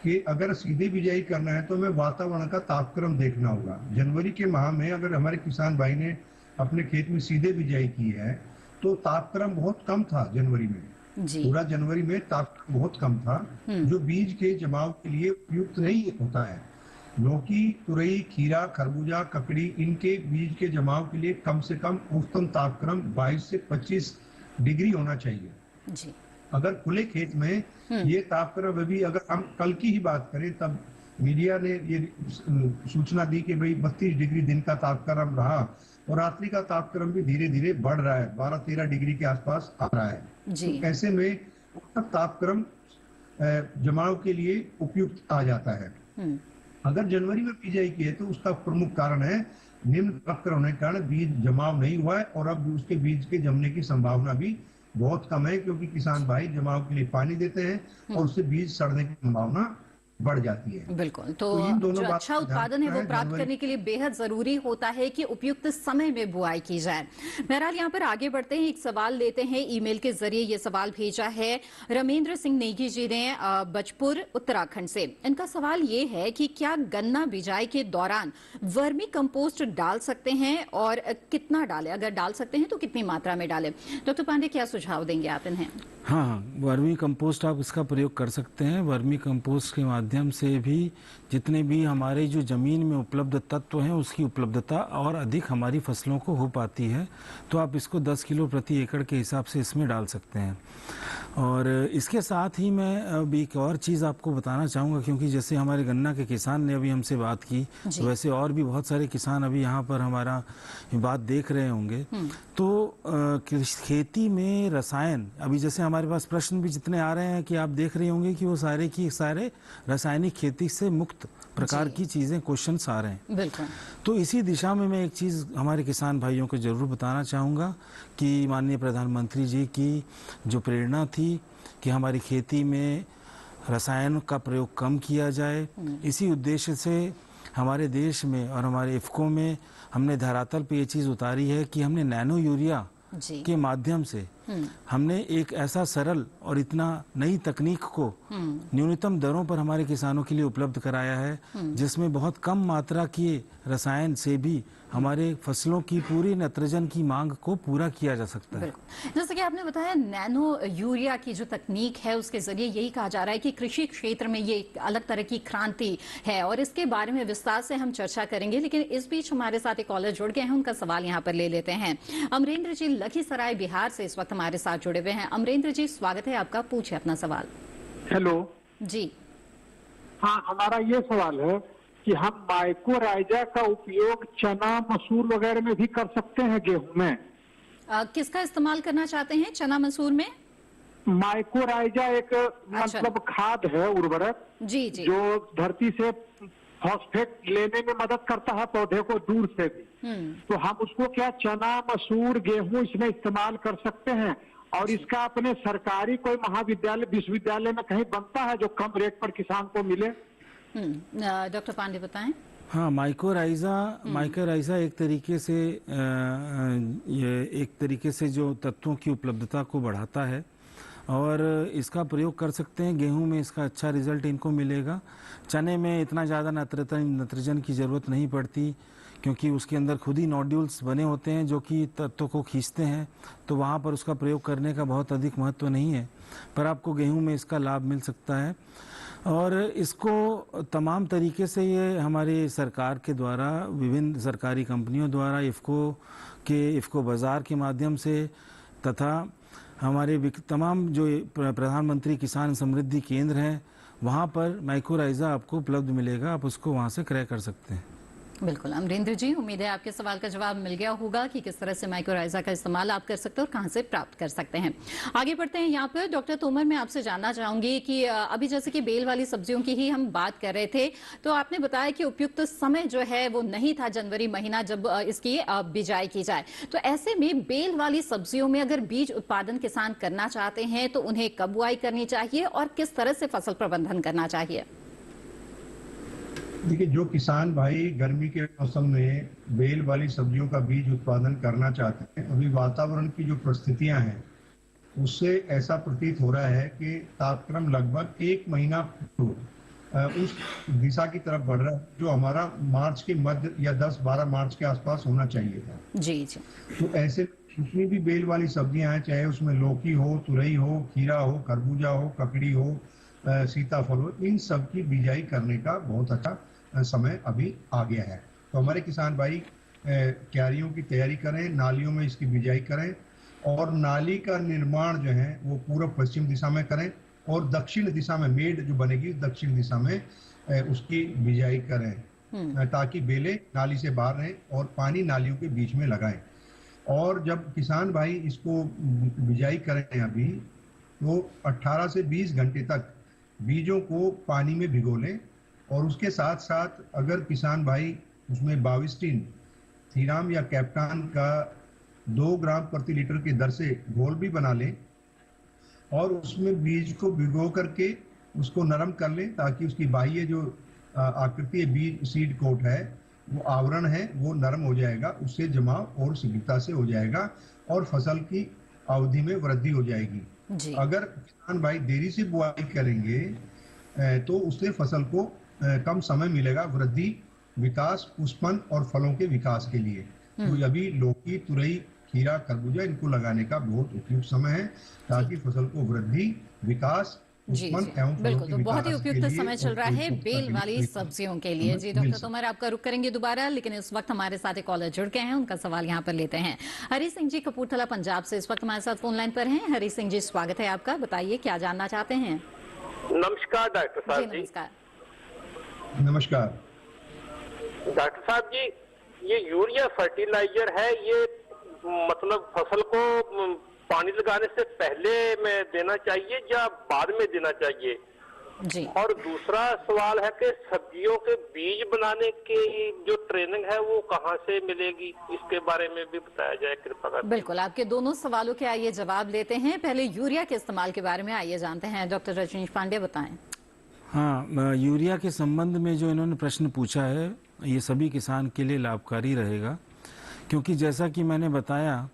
कि अगर सीधे बिजाई करना है तो हमें वातावरण का तापक्रम देखना होगा। जनवरी के माह में अगर हमारे किसान भाई ने अपने खेत में सीधे बिजाई की है तो तापक्रम बहुत कम था जनवरी में जी। पूरा जनवरी में तापक्रम बहुत कम था जो बीज के जमाव के लिए उपयुक्त नहीं होता है। लौकी, तुरई, खीरा, खरबूजा, ककड़ी, इनके बीज के जमाव के लिए कम से कम औसतन तापक्रम 22 से 25 डिग्री होना चाहिए जी। अगर खुले खेत में ये तापक्रम, अभी अगर हम कल की ही बात करें तब मीडिया ने ये सूचना दी कि भाई 32 डिग्री दिन का तापक्रम रहा और रात्रि का तापक्रम भी धीरे धीरे बढ़ रहा है, 12-13 डिग्री के आसपास आ रहा है जी। तो ऐसे में तापक्रम जमाव के लिए उपयुक्त आ जाता है। अगर जनवरी में बिजाई की है तो उसका प्रमुख कारण है निम्न तापक्रम होने के कारण बीज जमाव नहीं हुआ है और अब उसके बीज के जमने की संभावना भी बहुत कम है, क्योंकि किसान भाई जमाव के लिए पानी देते हैं और उससे बीज सड़ने की संभावना बढ़ जाती है। बिल्कुल, तो जो अच्छा उत्पादन है वो प्राप्त करने के लिए बेहद जरूरी होता है कि उपयुक्त समय में बुआई की जाए। बहरहाल यहाँ पर आगे बढ़ते हैं, एक सवाल लेते हैं। ईमेल के जरिए ये सवाल भेजा है रमेंद्र सिंह नेगी जी ने बचपुर उत्तराखंड से। इनका सवाल ये है कि क्या गन्ना बिजाई के दौरान वर्मी कंपोस्ट डाल सकते हैं और कितना डालें, अगर डाल सकते हैं तो कितनी मात्रा में डालें? डॉक्टर पांडे, क्या सुझाव देंगे आप इन्हें? हाँ, वर्मी कंपोस्ट आप इसका प्रयोग कर सकते हैं। वर्मी कंपोस्ट के माध्यम से भी जितने भी हमारे जो ज़मीन में उपलब्ध तत्व हैं उसकी उपलब्धता और अधिक हमारी फसलों को हो पाती है। तो आप इसको 10 किलो प्रति एकड़ के हिसाब से इसमें डाल सकते हैं। और इसके साथ ही मैं अब एक और चीज़ आपको बताना चाहूँगा, क्योंकि जैसे हमारे गन्ना के किसान ने अभी हमसे बात की, तो वैसे और भी बहुत सारे किसान अभी यहाँ पर हमारा बात देख रहे होंगे। तो खेती में रसायन, अभी जैसे हमारे पास प्रश्न भी जितने आ रहे हैं कि आप देख रहे होंगे कि वो सारे की सारे रासायनिक खेती से मुक्त प्रकार की चीजें क्वेश्चंस आ रहे हैं। बिल्कुल। तो इसी दिशा में मैं एक चीज हमारे किसान भाइयों को जरूर बताना चाहूँगा कि माननीय प्रधानमंत्री जी की जो प्रेरणा थी कि हमारी खेती में रसायन का प्रयोग कम किया जाए, इसी उद्देश्य से हमारे देश में और हमारे इफ्को में हमने धरातल पे ये चीज़ उतारी है कि हमने नैनो यूरिया के माध्यम से हमने एक ऐसा सरल और इतना नई तकनीक को न्यूनतम दरों पर हमारे किसानों के लिए उपलब्ध कराया है, जिसमें बहुत कम मात्रा के रसायन से भी हमारे फसलों की पूरी नाइट्रोजन की मांग को पूरा किया जा सकता है। जैसे कि आपने बताया नैनो यूरिया की जो तकनीक है उसके जरिए यही कहा जा रहा है कि कृषि क्षेत्र में ये एक अलग तरह की क्रांति है और इसके बारे में विस्तार से हम चर्चा करेंगे। लेकिन इस बीच हमारे साथ एक कॉलर जुड़ गए हैं, उनका सवाल यहाँ पर ले लेते हैं। अमरेंद्र जी लखीसराय बिहार से इस वक्त हमारे साथ जुड़े हुए हैं। अमरेंद्र जी, स्वागत है आपका, पूछिए अपना सवाल। हेलो जी। हाँ, हमारा ये सवाल है कि हम माइकोराइजा का उपयोग चना मसूर वगैरह में भी कर सकते हैं गेहूं में? किसका इस्तेमाल करना चाहते हैं चना मसूर में? माइकोराइजा एक मतलब खाद है, उर्वरक जी जी, जो धरती से फॉस्फेट लेने में मदद करता है पौधे को दूर से भी। तो हम उसको क्या चना मसूर गेहूं इसमें इस्तेमाल कर सकते हैं? और इसका अपने सरकारी कोई महाविद्यालय विश्वविद्यालय में कहीं बनता है जो कम रेट पर किसान को मिले? डॉक्टर पांडे बताएं। हाँ, माइकोराइजा एक तरीके से जो तत्वों की उपलब्धता को बढ़ाता है और इसका प्रयोग कर सकते हैं। गेहूं में इसका अच्छा रिजल्ट इनको मिलेगा। चने में इतना ज़्यादा नाइट्रोजन की ज़रूरत नहीं पड़ती, क्योंकि उसके अंदर खुद ही नोड्यूल्स बने होते हैं जो कि तत्वों को खींचते हैं, तो वहाँ पर उसका प्रयोग करने का बहुत अधिक महत्व नहीं है। पर आपको गेहूं में इसका लाभ मिल सकता है और इसको तमाम तरीके से ये हमारे सरकार के द्वारा, विभिन्न सरकारी कंपनियों द्वारा, इफ्को बाज़ार के माध्यम से तथा हमारे तमाम जो प्रधानमंत्री किसान समृद्धि केंद्र हैं वहाँ पर माइकोराइजा आपको उपलब्ध मिलेगा, आप उसको वहाँ से क्रय कर सकते हैं। बिल्कुल अमरेंद्र जी, उम्मीद है आपके सवाल का जवाब मिल गया होगा कि किस तरह से माइकोराइजा का इस्तेमाल आप कर सकते हैं और कहां से प्राप्त कर सकते हैं। आगे बढ़ते हैं। यहाँ पर डॉक्टर तोमर, मैं आपसे जानना चाहूंगी कि अभी जैसे कि बेल वाली सब्जियों की ही हम बात कर रहे थे, तो आपने बताया कि उपयुक्त समय जो है वो नहीं था जनवरी महीना जब इसकी बिजाई की जाए। तो ऐसे में बेल वाली सब्जियों में अगर बीज उत्पादन किसान करना चाहते हैं तो उन्हें कब बुआई करनी चाहिए और किस तरह से फसल प्रबंधन करना चाहिए? देखिए, जो किसान भाई गर्मी के मौसम में बेल वाली सब्जियों का बीज उत्पादन करना चाहते हैं, अभी वातावरण की जो परिस्थितियां हैं उससे ऐसा प्रतीत हो रहा है कि तापक्रम लगभग 1 महीना उस दिशा की तरफ बढ़ रहा है जो हमारा मार्च के मध्य या 10-12 मार्च के आसपास होना चाहिए था। जी जी। तो ऐसे जितनी भी बेल वाली सब्जियां हैं, चाहे उसमें लौकी हो, तुरई हो, खीरा हो, खरबूजा हो, ककड़ी हो, सीताफल हो, इन सब की बिजाई करने का बहुत अच्छा समय अभी आ गया है। तो हमारे किसान भाई क्यारियों की तैयारी करें, नालियों में इसकी बिजाई करें और नाली का निर्माण जो है वो पूर्व पश्चिम दिशा में करें और दक्षिण दिशा में मेड जो बनेगी दक्षिण दिशा में उसकी बिजाई करें ताकि बेलें नाली से बाहर रहें और पानी नालियों के बीच में लगाएं। और जब किसान भाई इसको बिजाई करें अभी तो 18 से 20 घंटे तक बीजों को पानी में भिगो लें और उसके साथ साथ अगर किसान भाई उसमें बाविस्टिन, थीराम या कैप्टान का 2 ग्राम प्रति लीटर की दर से घोल भी बना लें और उसमें बीज को भिगो करके उसको नरम कर लें ताकि उसकी बाह्य जो आकृति बीज सीड कोट है, वो आवरण है, वो नरम हो जाएगा, उससे जमाव और शीघ्रता से हो जाएगा और फसल की अवधि में वृद्धि हो जाएगी। अगर किसान भाई देरी से बुआई करेंगे तो उससे फसल को कम समय मिलेगा वृद्धि, विकास, पुष्पन और फलों के विकास के लिए। तो अभी लौकी, तुरई, खीरा, खरबूजा इनको लगाने का बहुत उपयुक्त समय है ताकि फसल को वृद्धि, विकास, जी, बिल्कुल। तो बहुत ही उपयुक्त समय चल रहा है बेल वाली सब्जियों के लिए। जी डॉक्टर तोमर, आपका रुख करेंगे दोबारा, लेकिन इस वक्त हमारे साथ एक कॉलर जुड़ गए हैं, उनका सवाल यहाँ पर लेते हैं। हरी सिंह जी कपूरथला पंजाब से इस वक्त हमारे साथ फोन लाइन पर हैं। हरी सिंह जी, स्वागत है आपका, बताइए क्या जानना चाहते हैं। नमस्कार डॉक्टर साहब जी। नमस्कार डॉक्टर साहब जी, ये यूरिया फर्टिलाइजर है, ये मतलब फसल को पानी लगाने से पहले में देना चाहिए या बाद में देना चाहिए? जी। और दूसरा सवाल है कि सब्जियों के बीज बनाने की जो ट्रेनिंग है वो कहाँ से मिलेगी, इसके बारे में भी बताया जाए कृपा करके। बिल्कुल, आपके दोनों सवालों के आइए जवाब लेते हैं। पहले यूरिया के इस्तेमाल के बारे में आइए जानते हैं, डॉक्टर रजनीश पांडे बताएं। हाँ, यूरिया के संबंध में जो इन्होंने प्रश्न पूछा है ये सभी किसान के लिए लाभकारी रहेगा, क्योंकि जैसा कि मैंने बताया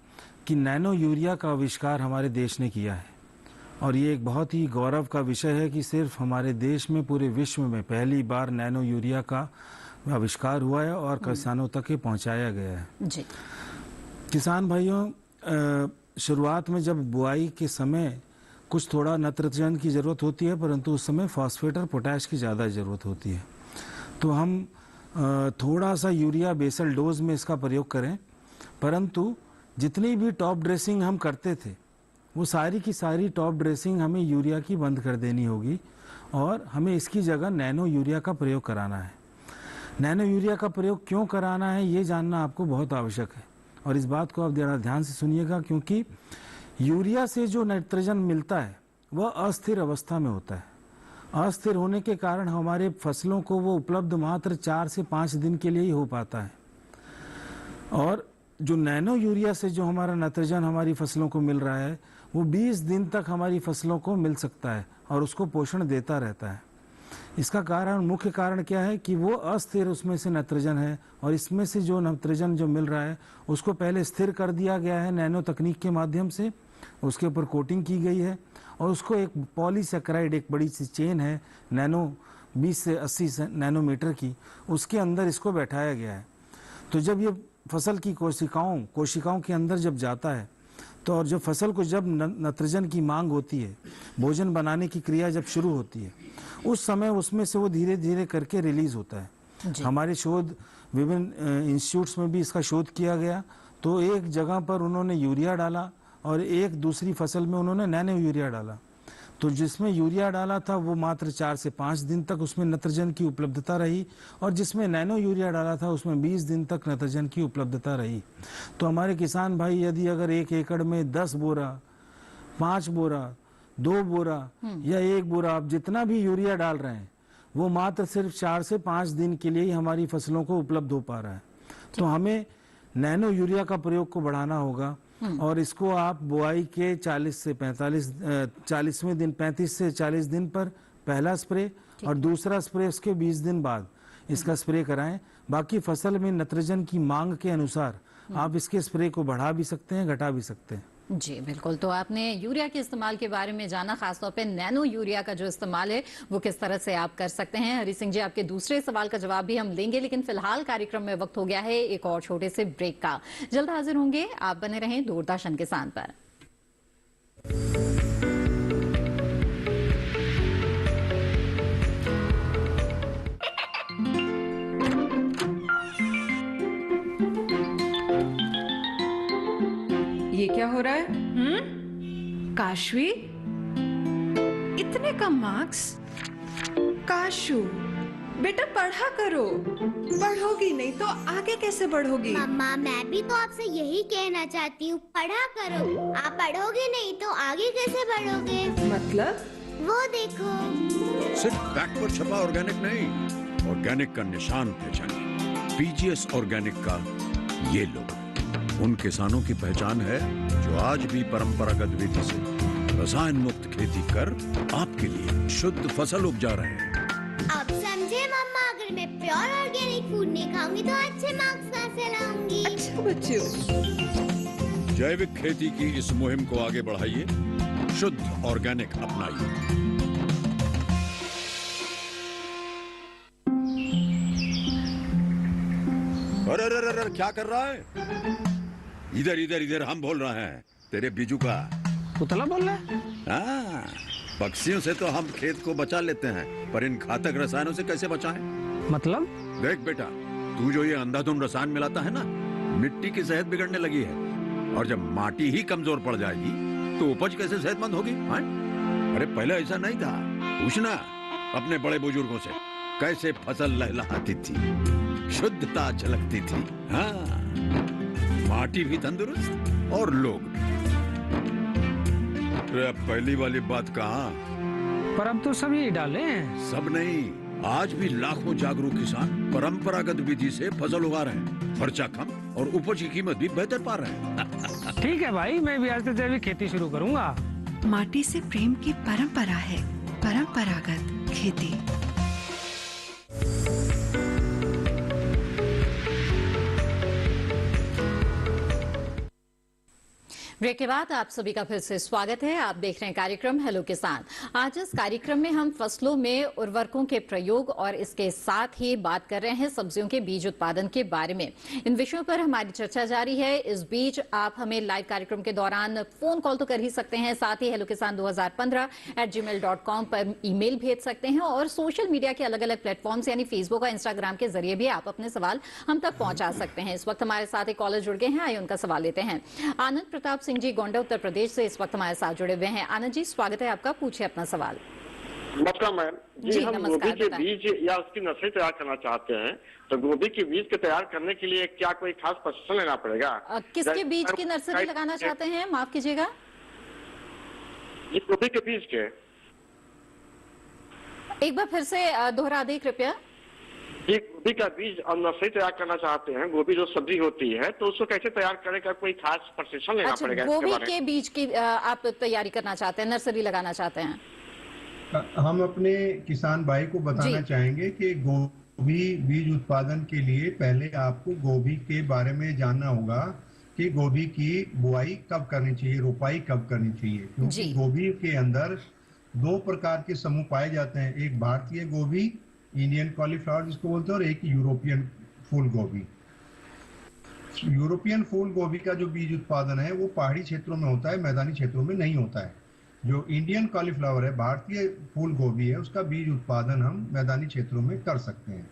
कि नैनो यूरिया का आविष्कार हमारे देश ने किया है और ये एक बहुत ही गौरव का विषय है कि सिर्फ हमारे देश में पूरे विश्व में पहली बार नैनो यूरिया का आविष्कार हुआ है और किसानों तक ये पहुंचाया गया है। जी। किसान भाइयों, शुरुआत में जब बुआई के समय कुछ थोड़ा नत्रजन की ज़रूरत होती है, परंतु उस समय फॉस्फेट और पोटैश की ज़्यादा ज़रूरत होती है, तो हम थोड़ा सा यूरिया बेसल डोज में इसका प्रयोग करें। परंतु जितनी भी टॉप ड्रेसिंग हम करते थे वो सारी की सारी टॉप ड्रेसिंग हमें यूरिया की बंद कर देनी होगी और हमें इसकी जगह नैनो यूरिया का प्रयोग कराना है। नैनो यूरिया का प्रयोग क्यों कराना है ये जानना आपको बहुत आवश्यक है और इस बात को आप ज़रा ध्यान से सुनिएगा, क्योंकि यूरिया से जो नाइट्रोजन मिलता है वह अस्थिर अवस्था में होता है। अस्थिर होने के कारण हमारे फसलों को वो उपलब्ध मात्र 4 से 5 दिन के लिए ही हो पाता है और जो नैनो यूरिया से जो हमारा नाइट्रोजन हमारी फसलों को मिल रहा है वो 20 दिन तक हमारी फसलों को मिल सकता है और उसको पोषण देता रहता है। इसका कारण, मुख्य कारण क्या है कि वो अस्थिर उसमें से नाइट्रोजन है और इसमें से जो नाइट्रोजन जो मिल रहा है उसको पहले स्थिर कर दिया गया है नैनो तकनीक के माध्यम से, उसके ऊपर कोटिंग की गई है और उसको एक पॉलीसैकेराइड, एक बड़ी सी चेन है नैनो 20 से 80 नैनोमीटर की, उसके अंदर इसको बैठाया गया है। तो जब ये फसल की कोशिकाओं के अंदर जब जाता है तो और जब फसल को जब नाइट्रोजन की मांग होती है, भोजन बनाने की क्रिया जब शुरू होती है, उस समय उसमें से वो धीरे धीरे करके रिलीज होता है। हमारे शोध विभिन्न इंस्टीट्यूट्स में भी इसका शोध किया गया, तो एक जगह पर उन्होंने यूरिया डाला और एक दूसरी फसल में उन्होंने नैनो यूरिया डाला। तो जिसमें यूरिया डाला था वो मात्र 4 से 5 दिन तक उसमें नाइट्रोजन की उपलब्धता रही और जिसमें नैनो यूरिया डाला था उसमें 20 दिन तक नाइट्रोजन की उपलब्धता रही। तो हमारे किसान भाई यदि अगर 1 एकड़ में 10 बोरा, 5 बोरा, 2 बोरा या 1 बोरा आप जितना भी यूरिया डाल रहे हैं वो मात्र सिर्फ 4 से 5 दिन के लिए ही हमारी फसलों को उपलब्ध हो पा रहा है। तो हमें नैनो यूरिया का प्रयोग को बढ़ाना होगा और इसको आप बुआई के 40 से 40वें दिन 35 से 40 दिन पर पहला स्प्रे और दूसरा स्प्रे उसके 20 दिन बाद इसका स्प्रे कराएं। बाकी फसल में नाइट्रोजन की मांग के अनुसार आप इसके स्प्रे को बढ़ा भी सकते हैं, घटा भी सकते हैं। जी बिल्कुल। तो आपने यूरिया के इस्तेमाल के बारे में जाना, खासतौर पे नैनो यूरिया का जो इस्तेमाल है वो किस तरह से आप कर सकते हैं। हरी सिंह जी, आपके दूसरे सवाल का जवाब भी हम लेंगे, लेकिन फिलहाल कार्यक्रम में वक्त हो गया है एक और छोटे से ब्रेक का। जल्द हाजिर होंगे, आप बने रहें दूरदर्शन किसान पर। ये क्या हो रहा है? काशवी, इतने कम मार्क्स? काशू बेटा पढ़ा करो, पढ़ोगी नहीं तो आगे कैसे बढ़ोगी? मम्मा मैं भी तो आपसे यही कहना चाहती हूँ, पढ़ा करो। आप पढ़ोगे नहीं तो आगे कैसे बढ़ोगे? मतलब? वो देखो सिर्फ बैक पर छपा ऑर्गेनिक नहीं, ऑर्गेनिक का निशान पहचानिए। पीजीएस ऑर्गेनिक का ये लोग उन किसानों की पहचान है जो आज भी परंपरागत विधि से रसायन मुक्त खेती कर आपके लिए शुद्ध फसल उपजा रहे हैं। आप समझे मम्मा, अगर मैं प्योर ऑर्गेनिक फूड नहीं खाऊंगी तो अच्छे मार्क्स कहाँ से लाऊंगी? अच्छा बच्चों, जैविक खेती की इस मुहिम को आगे बढ़ाइए, शुद्ध ऑर्गेनिक अपनाइए। अरे अरे अरे क्या कर रहा है? इधर इधर इधर, हम बोल रहे हैं तेरे बीजू का। पुतला बोल रहा है? हाँ, पक्षियों से तो हम खेत को बचा लेते हैं, पर इन घातक रसायनों से कैसे बचाएं? मतलब? देख बेटा, तू जो ये अंधाधुंध रसायन मिलाता है ना, मिट्टी की सेहत बिगड़ने लगी है। और जब माटी ही कमजोर पड़ जाएगी तो उपज कैसे सेहतमंद होगी? हाँ? अरे पहले ऐसा नहीं था। पूछना अपने बड़े बुजुर्गों से, कैसे फसल लहलहाती थी, शुद्धता झलकती थी। हाँ, माटी भी तंदुरुस्त और लोग भी। पहली वाली बात कहाँ? पर अब तो सब यही डाले हैं। सब नहीं, आज भी लाखों जागरूक किसान परंपरागत विधि से फसल उगा रहे हैं। खर्चा कम और उपज की कीमत भी बेहतर पा रहे हैं। ठीक है भाई, मैं भी आज से जैविक खेती शुरू करूंगा। माटी से प्रेम की परंपरा है परंपरागत खेती। ब्रेक के बाद आप सभी का फिर से स्वागत है। आप देख रहे हैं कार्यक्रम हेलो किसान। आज इस कार्यक्रम में हम फसलों में उर्वरकों के प्रयोग और इसके साथ ही बात कर रहे हैं सब्जियों के बीज उत्पादन के बारे में। इन विषयों पर हमारी चर्चा जारी है। इस बीच आप हमें लाइव कार्यक्रम के दौरान फोन कॉल तो कर ही सकते हैं, साथ ही हेलो किसान 2015@gmail.com पर ईमेल भेज सकते हैं और सोशल मीडिया के अलग अलग प्लेटफॉर्म्स यानी फेसबुक और इंस्टाग्राम के जरिए भी आप अपने सवाल हम तक पहुंचा सकते हैं। इस वक्त हमारे साथ एक कॉलर जुड़ गए हैं, आइए उनका सवाल लेते हैं। आनंद प्रताप सिंह जी गोंडा उत्तर प्रदेश से इस वक्त हमारे साथ जुड़े हुए हैं। आनंद जी, स्वागत है आपका, पूछिए अपना सवाल। नमस्कार मैम जी, हम गोभी के बीज या उसकी नर्सरी तैयार करना चाहते हैं, तो गोभी के बीज को तैयार करने के लिए क्या कोई खास प्रशिक्षण लेना पड़ेगा? किसके बीज की नर्सरी लगाना चाहते हैं, माफ कीजिएगा? गोभी के बीज के। एक बार फिर से दोहरा दें कृपया। ये गोभी का बीज और नर्सरी तैयार करना चाहते हैं, गोभी जो सब्जी होती है तो उसको कैसे तैयार करने का कोई खास प्रशिक्षण लेना पड़ेगा? गोभी के बीज की आप तैयारी करना चाहते हैं, नर्सरी लगाना चाहते हैं? हम अपने किसान भाई को बताना चाहेंगे कि गोभी बीज उत्पादन के लिए पहले आपको गोभी के बारे में जानना होगा कि गोभी की बुआई कब करनी चाहिए, रोपाई कब करनी चाहिए। क्योंकि गोभी के अंदर दो प्रकार के समूह पाए जाते हैं, एक भारतीय गोभी इंडियन कॉलीफ्लावर जिसको बोलते हैं और एक यूरोपियन फूल गोभी। यूरोपियन फूल गोभी का जो बीज उत्पादन है वो पहाड़ी क्षेत्रों में होता है, मैदानी क्षेत्रों में नहीं होता है। जो इंडियन कॉलीफ्लावर है, भारतीय फूल गोभी है, उसका बीज उत्पादन हम मैदानी क्षेत्रों में कर सकते हैं।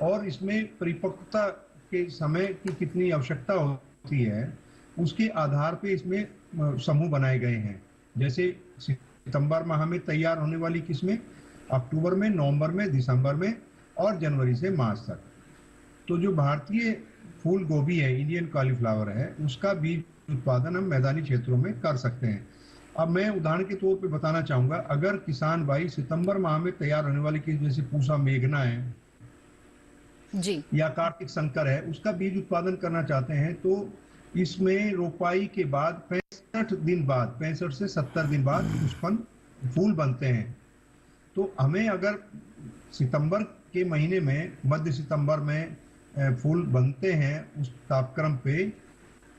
और इसमें परिपक्वता के समय की कितनी आवश्यकता होती है उसके आधार पे इसमें समूह बनाए गए हैं। जैसे सितंबर माह में तैयार होने वाली किस्में, अक्टूबर में, नवंबर में, दिसंबर में और जनवरी से मार्च तक। तो जो भारतीय फूल गोभी है, इंडियन कॉलीफ्लावर है, उसका बीज उत्पादन हम मैदानी क्षेत्रों में कर सकते हैं। अब मैं उदाहरण के तौर पे बताना चाहूंगा, अगर किसान भाई सितंबर माह में तैयार होने वाली किस्म जैसे पूसा मेघना है जी या कार्तिक शंकर है, उसका बीज उत्पादन करना चाहते हैं तो इसमें रोपाई के बाद 65 दिन बाद, 65 से 70 दिन बाद पुष्पन फूल बनते हैं। तो हमें अगर सितंबर के महीने में, मध्य सितंबर में फूल बनते हैं उस तापक्रम पे,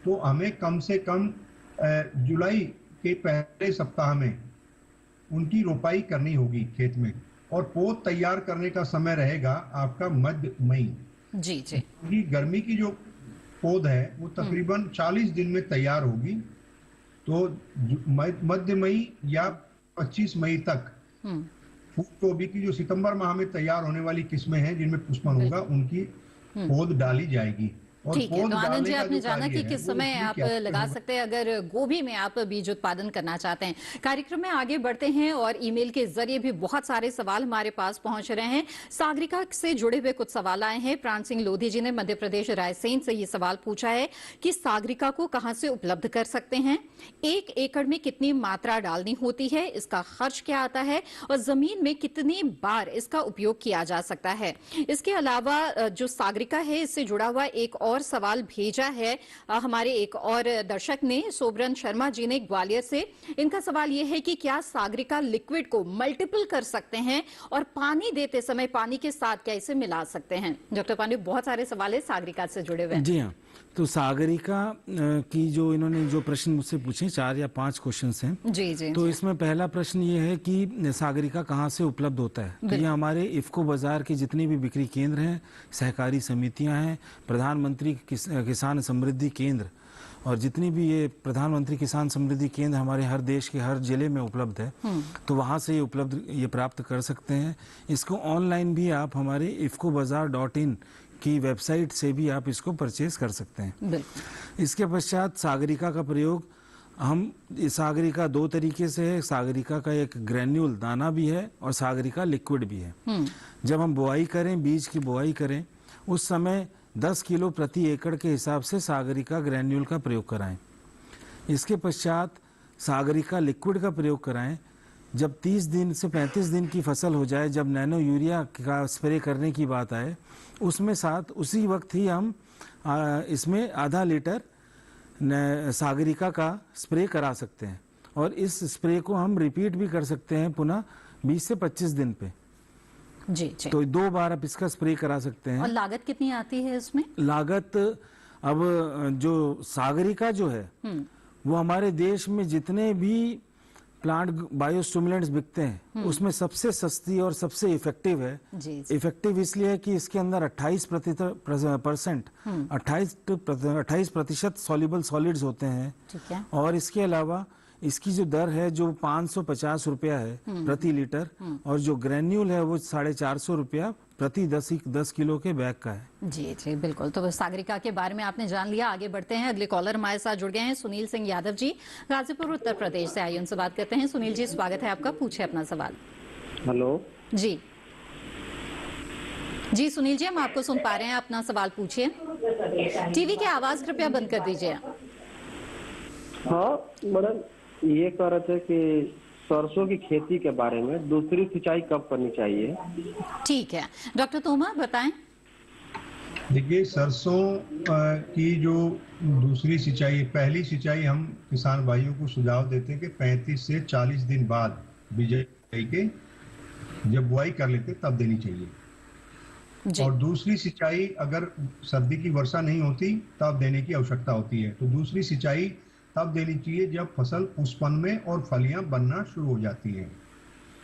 तो हमें कम से कम जुलाई के पहले सप्ताह में उनकी रोपाई करनी होगी खेत में। और पौध तैयार करने का समय रहेगा आपका मध्य मई। जी जी। क्योंकि गर्मी की जो पौध है वो तकरीबन 40 दिन में तैयार होगी, तो मध्य मई या 25 मई तक फूल गोभी की जो सितंबर माह में तैयार होने वाली किस्में हैं जिनमें पुष्पन होगा, उनकी पौध डाली जाएगी। ठीक है, तो आनंद जी आपने जाना कि किस समय आप लगा सकते हैं अगर गोभी में आप बीज उत्पादन करना चाहते हैं। कार्यक्रम में आगे बढ़ते हैं और ईमेल के जरिए भी बहुत सारे सवाल हमारे पास पहुंच रहे हैं। सागरिका से जुड़े हुए कुछ सवाल आए हैं। प्राण सिंह लोधी जी ने मध्य प्रदेश रायसेन से ये सवाल पूछा है कि सागरिका को कहां से उपलब्ध कर सकते हैं, 1 एकड़ में कितनी मात्रा डालनी होती है, इसका खर्च क्या आता है और जमीन में कितनी बार इसका उपयोग किया जा सकता है। इसके अलावा जो सागरिका है इससे जुड़ा हुआ एक और सवाल भेजा है हमारे एक और दर्शक ने, सोबरन शर्मा जी ने ग्वालियर से। इनका सवाल यह है कि क्या सागरिका लिक्विड को मल्टीपल कर सकते हैं और पानी देते समय पानी के साथ क्या इसे मिला सकते हैं। डॉक्टर पांडे, बहुत सारे सवाल है सागरिका से जुड़े हुए। जी हाँ, तो सागरिका की जो इन्होंने जो प्रश्न मुझसे पूछे 4 या 5 क्वेश्चन हैं। जी जी। तो इसमें पहला प्रश्न ये है कि सागरिका कहाँ से उपलब्ध होता है। तो ये हमारे इफ्को बाजार के जितने भी बिक्री केंद्र हैं, सहकारी समितियां हैं, प्रधानमंत्री किसान समृद्धि केंद्र और जितनी भी ये प्रधानमंत्री किसान समृद्धि केंद्र हमारे हर देश के हर जिले में उपलब्ध है, तो वहाँ से ये प्राप्त कर सकते हैं। इसको ऑनलाइन भी आप हमारे ifcobazaar.in की वेबसाइट से भी आप इसको परचेज कर सकते हैं। इसके पश्चात सागरिका का प्रयोग सागरिका 2 तरीके से है। सागरिका का एक ग्रेन्यूल दाना भी है और सागरिका लिक्विड भी है। जब हम बुआई करें, बीज की बुआई करें, उस समय 10 किलो प्रति एकड़ के हिसाब से सागरिका ग्रेन्यूल का प्रयोग कराएं। इसके पश्चात सागरिका लिक्विड का प्रयोग कराएं। जब 30 दिन से 35 दिन की फसल हो जाए, जब नैनो यूरिया का स्प्रे करने की बात आए, उसमें साथ उसी वक्त ही हम इसमें आधा लीटर सागरिका का स्प्रे करा सकते हैं और इस स्प्रे को हम रिपीट भी कर सकते हैं पुनः 20 से 25 दिन पे। जी। तो 2 बार आप इसका स्प्रे करा सकते हैं। और लागत कितनी आती है इसमें? लागत अब जो सागरिका जो है वो हमारे देश में जितने भी प्लांट बायोस्टिमुलेंट्स बिकते हैं उसमें सबसे सस्ती और सबसे इफेक्टिव है। इफेक्टिव इसलिए है कि इसके अंदर 28% सॉल्युबल सॉलिड्स होते हैं। और इसके अलावा इसकी जो दर है जो 550 रुपया है प्रति लीटर और जो ग्रेन्यूल है वो 450 रुपया प्रति 10 किलो के बैग का है। जी जी बिल्कुल। तो सागरिका के बारे में आपने जान लिया। आगे बढ़ते हैं, अगले कॉलर हमारे साथ जुड़ गए हैं सुनील सिंह यादव जी, गाजीपुर उत्तर प्रदेश से आइए उनसे बात करते हैं। सुनील जी, स्वागत है आपका, पूछे अपना सवाल। हेलो जी जी सुनील जी, हम आपको सुन पा रहे हैं, अपना सवाल पूछिए। टीवी की आवाज कृपया बंद कर दीजिए। हाँ मैडम, ये कह रहे थे कि सरसों की खेती के बारे में दूसरी सिंचाई कब करनी चाहिए। ठीक है, डॉक्टर तोमर बताएं। देखिए, सरसों की जो दूसरी सिंचाई, पहली सिंचाई हम किसान भाइयों को सुझाव देते हैं कि 35 से 40 दिन बाद बिजाई के जब बुआई कर लेते तब देनी चाहिए। और दूसरी सिंचाई अगर सर्दी की वर्षा नहीं होती तब देने की आवश्यकता होती है। तो दूसरी सिंचाई तब देनी चाहिए जब फसल पुष्पन में और फलियां बनना शुरू हो जाती है।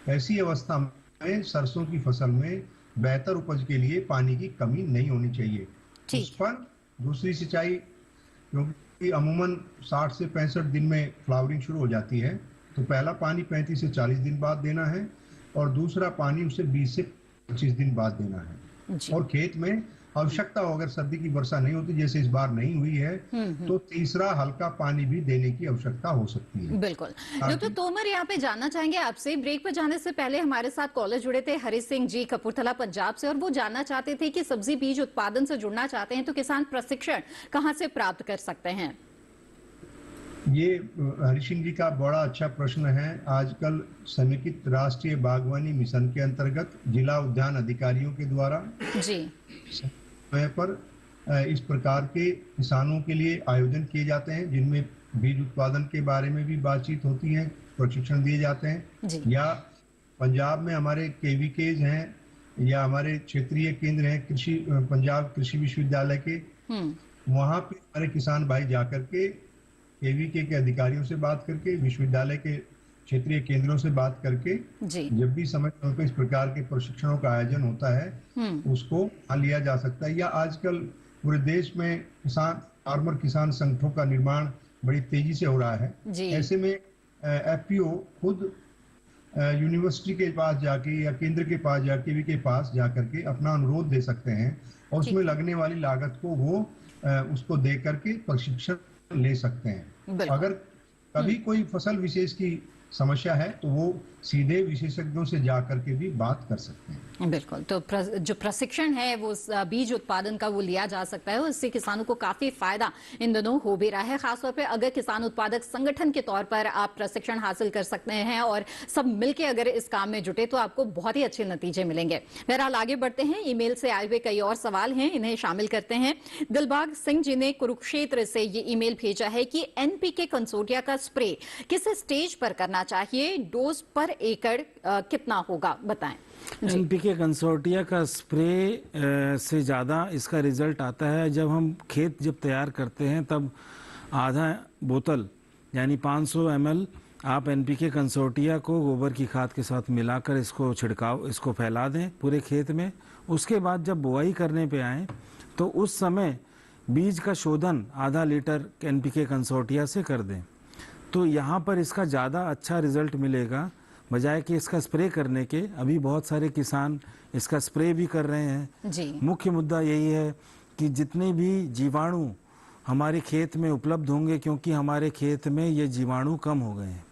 ऐसी अवस्था में सरसों की फसल में बेहतर उपज के लिए पानी की कमी नहीं होनी चाहिए। पुष्पन, दूसरी सिंचाई क्योंकि अमूमन 60 से 65 दिन में फ्लावरिंग शुरू हो जाती है, तो पहला पानी 35 से 40 दिन बाद देना है और दूसरा पानी उसे 20 से 25 दिन बाद देना है। और खेत में आवश्यकता हो, अगर सर्दी की वर्षा नहीं होती जैसे इस बार नहीं हुई है, तो तीसरा हल्का पानी भी देने की आवश्यकता हो सकती है। बिल्कुल। डॉक्टर तोमर, यहाँ पे जानना चाहेंगे आपसे, ब्रेक पर जाने से पहले हमारे साथ कॉलर जुड़े थे हरि सिंह जी कपूरथला पंजाब से, और वो जानना चाहते थे कि सब्जी बीज उत्पादन से जुड़ना चाहते हैं तो किसान प्रशिक्षण कहाँ से प्राप्त कर सकते हैं। ये हरि सिंह जी का बड़ा अच्छा प्रश्न है। आजकल समेकित राष्ट्रीय बागवानी मिशन के अंतर्गत जिला उद्यान अधिकारियों के द्वारा समय पर इस प्रकार के किसानों के लिए आयोजन किए जाते हैं, जिनमें बीज उत्पादन के बारे में भी बातचीत होती है, प्रशिक्षण दिए जाते हैं। या पंजाब में हमारे केवीकेज हैं या हमारे क्षेत्रीय केंद्र हैं पंजाब कृषि विश्वविद्यालय के, वहाँ पे हमारे किसान भाई जाकर के केवीके के अधिकारियों से बात करके, विश्वविद्यालय के क्षेत्रीय केंद्रों से बात करके, जब भी समय पर इस प्रकार के प्रशिक्षणों का आयोजन होता है उसको लिया जा सकता है। या आजकल पूरे देश में फार्मर किसान संगठनों का निर्माण बड़ी तेजी से हो रहा है। ऐसे में एफपीओ खुद यूनिवर्सिटी के पास जाके या केंद्र के पास जाके के पास जाकर के अपना अनुरोध दे सकते हैं और उसमें लगने वाली लागत को वो उसको दे करके प्रशिक्षण ले सकते हैं। अगर कभी कोई फसल विशेष की समस्या है तो वो सीधे विशेषज्ञों से जाकर के भी बात कर सकते हैं। बिल्कुल, तो जो प्रशिक्षण है वो बीज उत्पादन का वो लिया जा सकता है और इससे किसानों को काफी फायदा इन दिनों हो भी रहा है। खासतौर पे अगर किसान उत्पादक संगठन के तौर पर आप प्रशिक्षण हासिल कर सकते हैं और सब मिलके अगर इस काम में जुटे तो आपको बहुत ही अच्छे नतीजे मिलेंगे। बहरहाल आगे बढ़ते हैं, ईमेल से आए हुए कई और सवाल हैं, इन्हें शामिल करते हैं। दिलबाग सिंह जी ने कुरुक्षेत्र से ये ईमेल भेजा है कि एनपीके कंसोर्टिया का स्प्रे किस स्टेज पर करना चाहिए, डोज पर एकड़ कितना होगा, बताएं। एनपीके कंसोर्टिया का स्प्रे से ज़्यादा इसका रिजल्ट आता है जब हम खेत जब तैयार करते हैं तब आधा बोतल यानी 500 ml आप एनपीके कंसोर्टिया को गोबर की खाद के साथ मिलाकर इसको फैला दें पूरे खेत में। उसके बाद जब बुआई करने पे आए तो उस समय बीज का शोधन आधा लीटर एनपीके कंसोर्टिया से कर दें, तो यहाँ पर इसका ज़्यादा अच्छा रिजल्ट मिलेगा बजाय कि इसका स्प्रे करने के। अभी बहुत सारे किसान इसका स्प्रे भी कर रहे हैं जी। मुख्य मुद्दा यही है कि जितने भी जीवाणु हमारे खेत में उपलब्ध होंगे, क्योंकि हमारे खेत में ये जीवाणु कम हो गए हैं,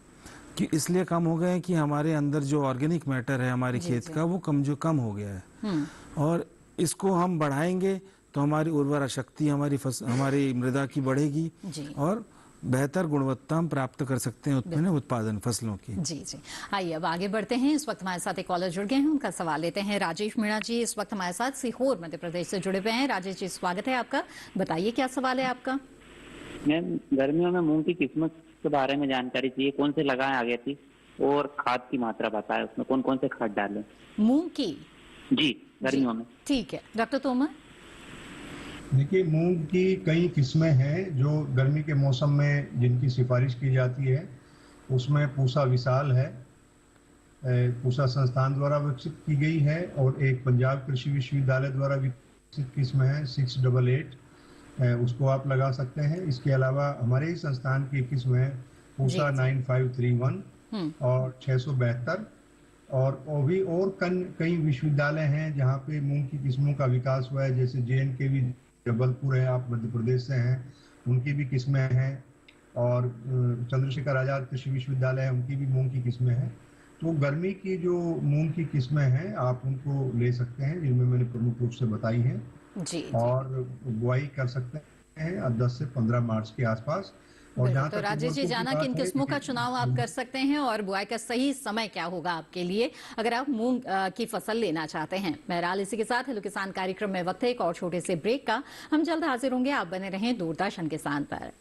कि इसलिए कम हो गए हैं कि हमारे अंदर जो ऑर्गेनिक मैटर है हमारे खेत का वो कम हो गया है और इसको हम बढ़ाएंगे तो हमारी उर्वरा शक्ति हमारी मृदा की बढ़ेगी और बेहतर गुणवत्ता हम प्राप्त कर सकते हैं उत्पादन फसलों की। जी जी, आइए अब आगे बढ़ते हैं। इस वक्त हमारे साथ एक कॉलर जुड़ गए हैं, उनका सवाल लेते हैं। राजेश मीणा जी इस वक्त हमारे साथ सीहोर मध्य प्रदेश से जुड़े हुए हैं। राजेश जी स्वागत है आपका, बताइए क्या सवाल है आपका। मैम, गर्मियों में मूंग की किस्मत के बारे में जानकारी चाहिए, कौन से लगाए आगे थी और खाद की मात्रा बताए, उसमें कौन कौन से खाद डालें मूंग की। जी, गर्मियों में। ठीक है, डॉक्टर तोमर। देखिए, मूंग की कई किस्में हैं जो गर्मी के मौसम में जिनकी सिफारिश की जाती है। उसमें पूसा विशाल है, पूसा संस्थान द्वारा विकसित की गई है, और एक पंजाब कृषि विश्वविद्यालय द्वारा विकसित किस्म है 688, उसको आप लगा सकते हैं। इसके अलावा हमारे ही संस्थान की किस्म है पूसा 9531 और 672, और भी और कई विश्वविद्यालय हैं जहाँ पे मूंग की किस्मों का विकास हुआ है, जैसे JNKV जबलपुर है, आप मध्य प्रदेश से हैं, उनकी भी किस्में हैं, और चंद्रशेखर आजाद कृषि विश्वविद्यालय है, उनकी भी मूंग की किस्में हैं। तो गर्मी की जो मूंग की किस्में हैं आप उनको ले सकते हैं, जिनमें मैंने प्रमुख रूप से बताई हैं जी। और बुआई कर सकते हैं 10 से 15 मार्च के आसपास। और तो राजेश जी, जाना किन किस्मों का चुनाव आप कर सकते हैं और बुआई का सही समय क्या होगा आपके लिए अगर आप मूंग की फसल लेना चाहते हैं। बहरहाल इसी के साथ हेलो किसान कार्यक्रम में वक्त है एक और छोटे से ब्रेक का। हम जल्द हाजिर होंगे, आप बने रहें दूरदर्शन किसान पर।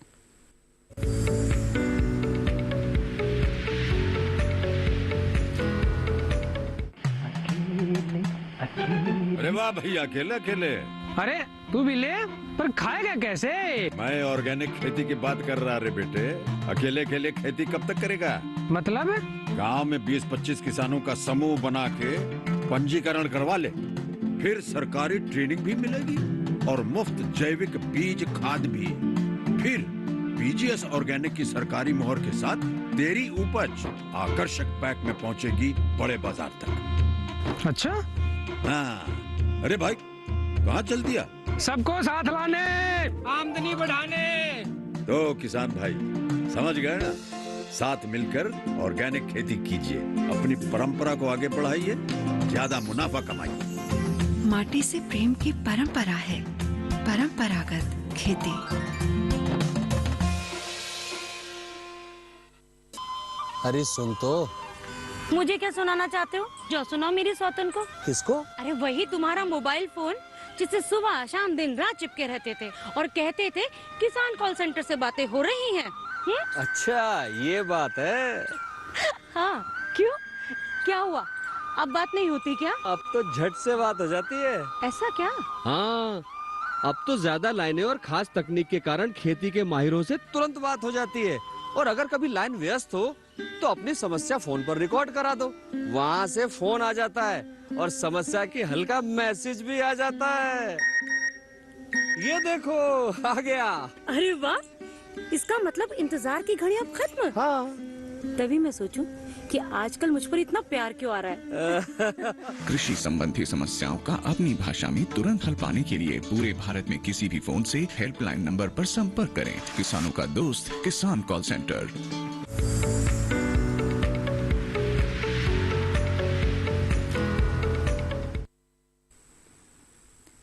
अरे वाह भैया, अकेले अकेले। अरे तू भी ले, पर खाएगा कैसे? मैं ऑर्गेनिक खेती की बात कर रहा रे बेटे। अकेले अकेले खेती कब तक करेगा? मतलब गांव में 20-25 किसानों का समूह बना के पंजीकरण करवा ले, फिर सरकारी ट्रेनिंग भी मिलेगी और मुफ्त जैविक बीज खाद भी। फिर बीजीएस ऑर्गेनिक की सरकारी मोहर के साथ तेरी उपज आकर्षक पैक में पहुंचेगी बड़े बाजार तक। अच्छा? हाँ। अरे भाई, कहाँ चल दिया? सबको साथ लाने, आमदनी बढ़ाने। तो किसान भाई समझ गए ना, साथ मिलकर ऑर्गेनिक खेती कीजिए, अपनी परंपरा को आगे बढ़ाइए, ज्यादा मुनाफा कमाइए। माटी से प्रेम की परंपरा है परंपरागत खेती। अरे सुन तो। मुझे क्या सुनाना चाहते हो? जो सुनाओ मेरी सौतन को। किसको? अरे वही तुम्हारा मोबाइल फोन जिससे सुबह शाम दिन रात चिपके रहते थे और कहते थे किसान कॉल सेंटर से बातें हो रही हैं। अच्छा ये बात है। हाँ, क्यों, क्या हुआ? अब बात नहीं होती क्या? अब तो झट से बात हो जाती है। ऐसा क्या? हाँ, अब तो ज्यादा लाइनें और खास तकनीक के कारण खेती के माहिरों से तुरंत बात हो जाती है। और अगर कभी लाइन व्यस्त हो तो अपनी समस्या फोन पर रिकॉर्ड करा दो, वहाँ से फोन आ जाता है और समस्या की हल का मैसेज भी आ जाता है। ये देखो आ गया। अरे वाह, इसका मतलब इंतजार की घड़ी अब खत्म। हाँ। तभी मैं सोचूं कि आजकल मुझ पर इतना प्यार क्यों आ रहा है। कृषि संबंधी समस्याओं का अपनी भाषा में तुरंत हल पाने के लिए पूरे भारत में किसी भी फोन से हेल्पलाइन नंबर पर संपर्क करें। किसानों का दोस्त किसान कॉल सेंटर।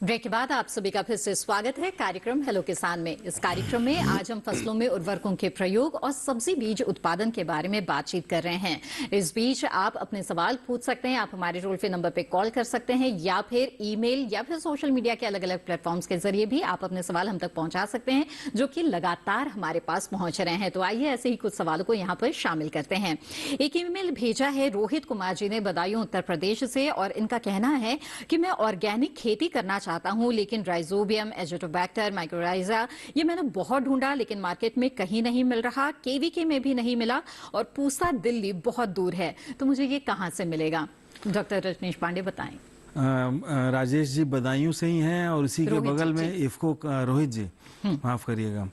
ब्रेक के बाद आप सभी का फिर से स्वागत है कार्यक्रम हेलो किसान में। इस कार्यक्रम में आज हम फसलों में उर्वरकों के प्रयोग और सब्जी बीज उत्पादन के बारे में बातचीत कर रहे हैं। इस बीच आप अपने सवाल पूछ सकते हैं। आप हमारे टोल फ्री नंबर पे कॉल कर सकते हैं या फिर ईमेल या फिर सोशल मीडिया के अलग अलग प्लेटफॉर्म्स के जरिए भी आप अपने सवाल हम तक पहुंचा सकते हैं, जो कि लगातार हमारे पास पहुंच रहे हैं। तो आइए ऐसे ही कुछ सवालों को यहाँ पर शामिल करते हैं। एक ईमेल भेजा है रोहित कुमार जी ने बदायूं उत्तर प्रदेश से, और इनका कहना है कि मैं ऑर्गेनिक खेती करना चाहता हूं, लेकिन राइजोबियम, एजोटोबैक्टर, माइक्रोराइजा ये मैंने बहुत ढूंढा लेकिन मार्केट में कहीं नहीं मिल रहा, केवीके में भी नहीं मिला, और पूसा दिल्ली बहुत दूर है, तो मुझे ये कहां से मिलेगा? डॉक्टर रजनीश पांडे बताएं। राजेश जी बदायूं से ही हैं और उसी के बगल में इफको रोहित जी, माफ करिएगा,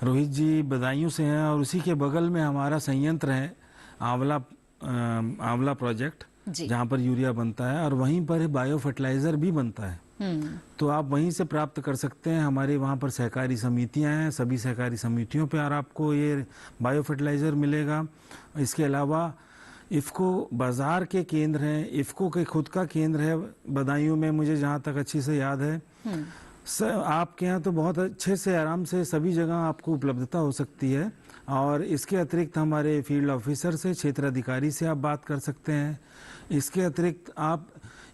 रोहित जी बदायूं से हैं और उसी के बगल में हमारा संयंत्र है आंवला प्रोजेक्ट, जहां पर यूरिया बनता है और वहीं पर बायो फर्टिलाइजर भी बनता है। तो आप वहीं से प्राप्त कर सकते हैं। हमारे वहाँ पर सहकारी समितियाँ हैं, सभी सहकारी समितियों पे और आपको ये बायो फर्टिलाइज़र मिलेगा। इसके अलावा इफ़को बाज़ार के केंद्र हैं, इफ़को के खुद का केंद्र है बदायूं में, मुझे जहाँ तक अच्छी से याद है। आपके यहाँ तो बहुत अच्छे से आराम से सभी जगह आपको उपलब्धता हो सकती है। और इसके अतिरिक्त हमारे फील्ड ऑफिसर से, क्षेत्राधिकारी से आप बात कर सकते हैं। इसके अतिरिक्त आप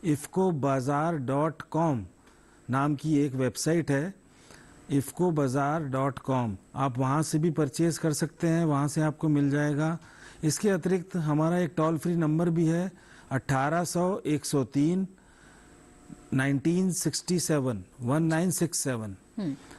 ifcobazaar.com नाम की एक वेबसाइट है, ifcobazaar.com, आप वहाँ से भी परचेज कर सकते हैं, वहाँ से आपको मिल जाएगा। इसके अतिरिक्त हमारा एक टोल फ्री नंबर भी है 1800-103 1967 1967।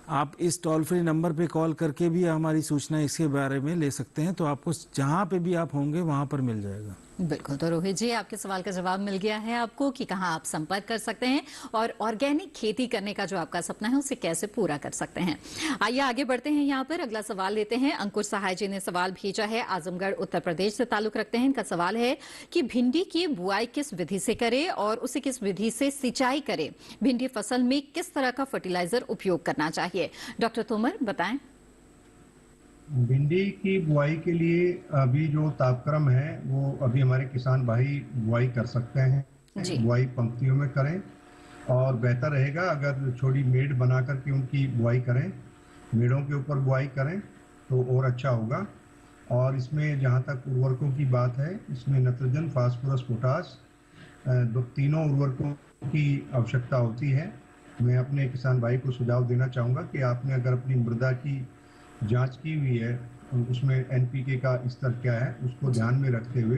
आप इस टोल फ्री नंबर पे कॉल करके भी हमारी सूचना इसके बारे में ले सकते हैं, तो आपको जहाँ पे भी आप होंगे वहाँ पर मिल जाएगा। बिल्कुल। तो रोहित जी, आपके सवाल का जवाब मिल गया है आपको कि कहाँ आप संपर्क कर सकते हैं और ऑर्गेनिक खेती करने का जो आपका सपना है उसे कैसे पूरा कर सकते हैं। आइए आगे बढ़ते हैं। यहाँ पर अगला सवाल लेते हैं। अंकुर सहाय जी ने सवाल भेजा है, आजमगढ़ उत्तर प्रदेश से ताल्लुक रखते हैं। इनका सवाल है कि भिंडी की बुआई किस विधि से करे और उसे किस विधि से सिंचाई करे, भिंडी फसल में किस तरह का फर्टिलाइजर उपयोग करना चाहिए? डॉक्टर तोमर बताएं। भिंडी की बुआई के लिए अभी जो तापक्रम है वो अभी हमारे किसान भाई बुआई कर सकते हैं। बुआई पंक्तियों में करें और बेहतर रहेगा अगर छोटी मेड़ बना करके उनकी बुआई करें, मेड़ों के ऊपर बुआई करें तो और अच्छा होगा। और इसमें जहाँ तक उर्वरकों की बात है, इसमें नाइट्रोजन, फास्फोरस, पोटास तीनों उर्वरकों की आवश्यकता होती है। मैं अपने किसान भाई को सुझाव देना चाहूँगा कि आपने अगर अपनी मृदा की जांच की हुई है, उसमें एनपीके का स्तर क्या है उसको ध्यान में रखते हुए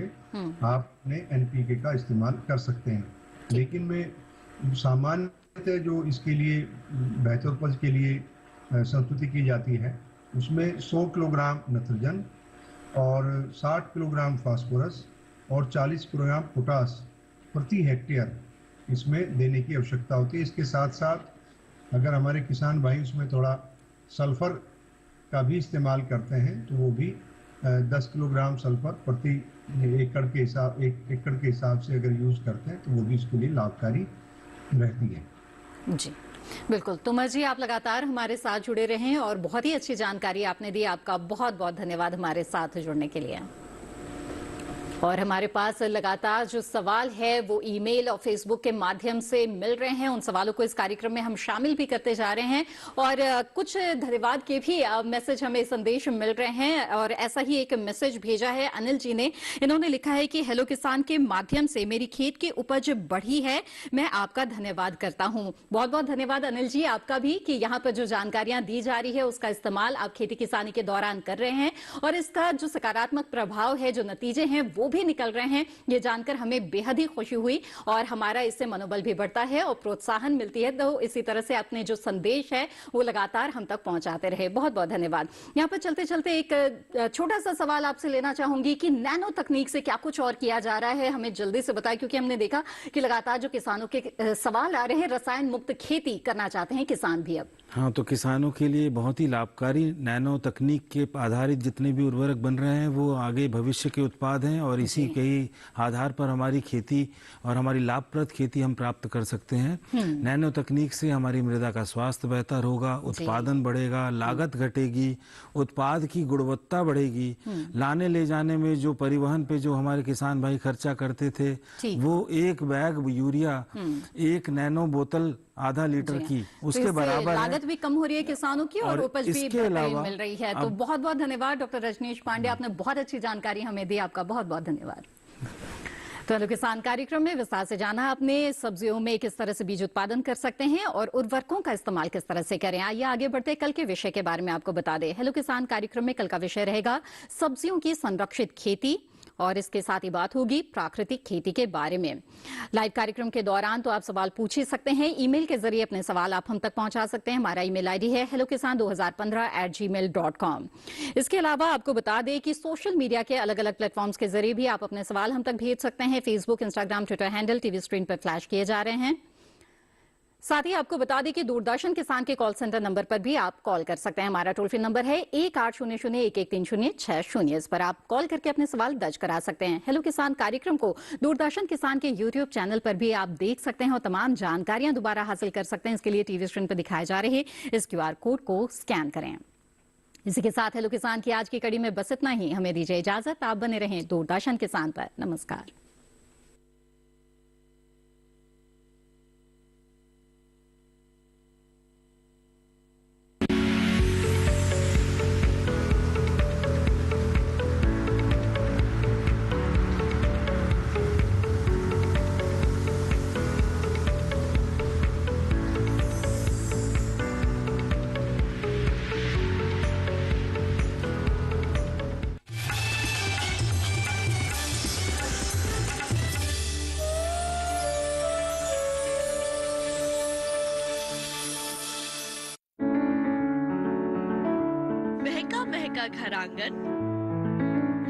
आपने एनपीके का इस्तेमाल कर सकते हैं। लेकिन मैं सामान्यतः जो इसके लिए बेहतर उपज के लिए संस्तुति की जाती है उसमें 100 किलोग्राम नाइट्रोजन और 60 किलोग्राम फास्फोरस और 40 किलोग्राम पोटास प्रति हेक्टेयर इसमें देने की आवश्यकता होती है। इसके साथ साथ अगर हमारे किसान भाई उसमें थोड़ा सल्फर का भी इस्तेमाल करते हैं तो वो भी 10 किलोग्राम सल्फर प्रति एकड़ के हिसाब से अगर यूज करते हैं तो वो भी इसके लिए लाभकारी रहती है। जी बिल्कुल। तोमर जी, आप लगातार हमारे साथ जुड़े रहें और बहुत ही अच्छी जानकारी आपने दी। आपका बहुत बहुत धन्यवाद हमारे साथ जुड़ने के लिए। और हमारे पास लगातार जो सवाल है वो ईमेल और फेसबुक के माध्यम से मिल रहे हैं। उन सवालों को इस कार्यक्रम में हम शामिल भी करते जा रहे हैं और कुछ धन्यवाद के भी मैसेज हमें संदेश मिल रहे हैं। और ऐसा ही एक मैसेज भेजा है अनिल जी ने। इन्होंने लिखा है कि हेलो किसान के माध्यम से मेरी खेत की उपज बढ़ी है, मैं आपका धन्यवाद करता हूं। बहुत बहुत धन्यवाद अनिल जी आपका भी कि यहाँ पर जो जानकारियां दी जा रही है उसका इस्तेमाल आप खेती किसानी के दौरान कर रहे हैं और इसका जो सकारात्मक प्रभाव है, जो नतीजे हैं वो भी निकल रहे हैं। ये जानकर हमें बेहद ही खुशी हुई और हमारा इससे मनोबल भी बढ़ता है और प्रोत्साहन मिलती है। तो इसी तरह से अपने जो संदेश है वो लगातार हम तक पहुंचाते रहे। बहुत बहुत धन्यवाद। यहाँ पर चलते चलते एक छोटा सा सवाल आपसे लेना चाहूंगी कि नैनो तकनीक से क्या कुछ और किया जा रहा है, हमें जल्दी से बताएं, क्योंकि हमने देखा कि लगातार जो किसानों के सवाल आ रहे हैं, रसायन मुक्त खेती करना चाहते हैं किसान भी अब। हाँ, तो किसानों के लिए बहुत ही लाभकारी नैनो तकनीक के आधारित जितने भी उर्वरक बन रहे हैं वो आगे भविष्य के उत्पाद हैं और इसी के ही आधार पर हमारी खेती और हमारी लाभप्रद खेती हम प्राप्त कर सकते हैं। नैनो तकनीक से हमारी मृदा का स्वास्थ्य बेहतर होगा, उत्पादन बढ़ेगा, लागत घटेगी, उत्पाद की गुणवत्ता बढ़ेगी, लाने ले जाने में जो परिवहन पे जो हमारे किसान भाई खर्चा करते थे वो एक बैग यूरिया, एक नैनो बोतल आधा लीटर की उसके बराबर है। लागत भी कम हो रही है किसानों की और उपज भी मिल रही है। तो बहुत बहुत धन्यवाद डॉक्टर रजनीश पांडे, आपने बहुत अच्छी जानकारी हमें दी, आपका बहुत बहुत धन्यवाद। तो हेलो किसान कार्यक्रम में विस्तार से जाना आपने सब्जियों में किस तरह से बीज उत्पादन कर सकते हैं और उर्वरकों का इस्तेमाल किस तरह से करें। आइए आगे बढ़ते कल के विषय के बारे में आपको बता दें। हेलो किसान कार्यक्रम में कल का विषय रहेगा सब्जियों की संरक्षित खेती और इसके साथ ही बात होगी प्राकृतिक खेती के बारे में। लाइव कार्यक्रम के दौरान तो आप सवाल पूछ ही सकते हैं, ईमेल के जरिए अपने सवाल आप हम तक पहुंचा सकते हैं। हमारा ईमेल आईडी है hellokisan2015@gmail.com। इसके अलावा आपको बता दें कि सोशल मीडिया के अलग अलग प्लेटफॉर्म्स के जरिए भी आप अपने सवाल हम तक भेज सकते हैं। Facebook, Instagram, Twitter handle TV screen पर फ्लैश किए जा रहे हैं। साथ ही आपको बता दें कि दूरदर्शन किसान के कॉल सेंटर नंबर पर भी आप कॉल कर सकते हैं। हमारा टोल फ्री नंबर है 1800-1130-60। इस पर आप कॉल करके अपने सवाल दर्ज करा सकते हैं। हेलो किसान कार्यक्रम को दूरदर्शन किसान के यूट्यूब चैनल पर भी आप देख सकते हैं और तमाम जानकारियां दोबारा हासिल कर सकते हैं। इसके लिए टीवी स्क्रीन पर दिखाए जा रहे इस QR कोड को स्कैन करें। इसी के साथ हेलो किसान की आज की कड़ी में बस इतना ही। हमें दीजिए इजाजत, आप बने रहें दूरदर्शन किसान पर। नमस्कार। घर आंगन,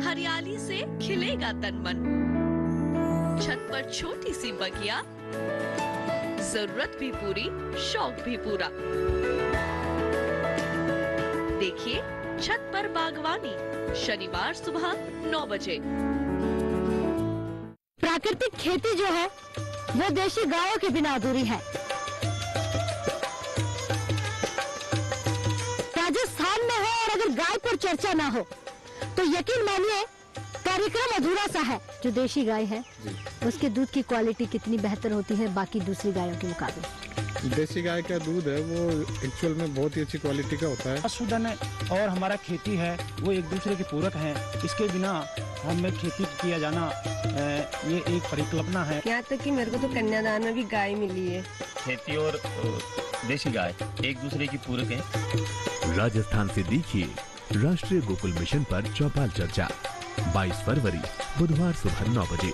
हरियाली से खिलेगा तन मन। छत पर छोटी सी बगिया, जरूरत भी पूरी, शौक भी पूरा। देखिए छत पर बागवानी, शनिवार सुबह 9 बजे। प्राकृतिक खेती जो है वो देशी गायों के बिना अधूरी है। राजस्थान में है और अगर गाय पर चर्चा ना हो तो यकीन मानिए कार्यक्रम अधूरा सा है। जो देशी गाय है उसके दूध की क्वालिटी कितनी बेहतर होती है बाकी दूसरी गायों के मुकाबले। देसी गाय का दूध है वो एक्चुअल में बहुत ही अच्छी क्वालिटी का होता है। पशुधन और हमारा खेती है वो एक दूसरे के पूरक हैं। इसके बिना हमें खेती किया जाना ये एक परिकल्पना है। यहाँ तक कि मेरे को तो कन्यादान में भी गाय मिली है। खेती और देशी गाय एक दूसरे की पूरक है। राजस्थान से देखिए राष्ट्रीय गोकुल मिशन पर चौपाल चर्चा 22 फरवरी बुधवार सुबह 9 बजे।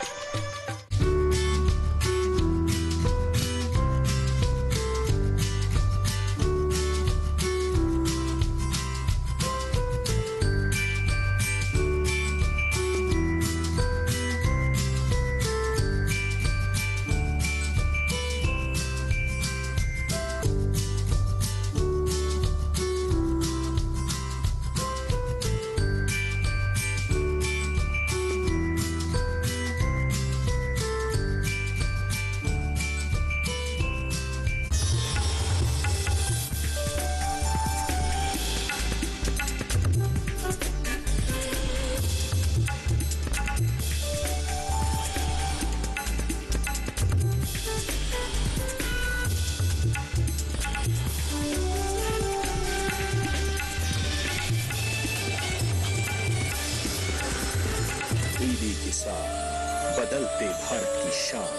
बदलते भारत की शान।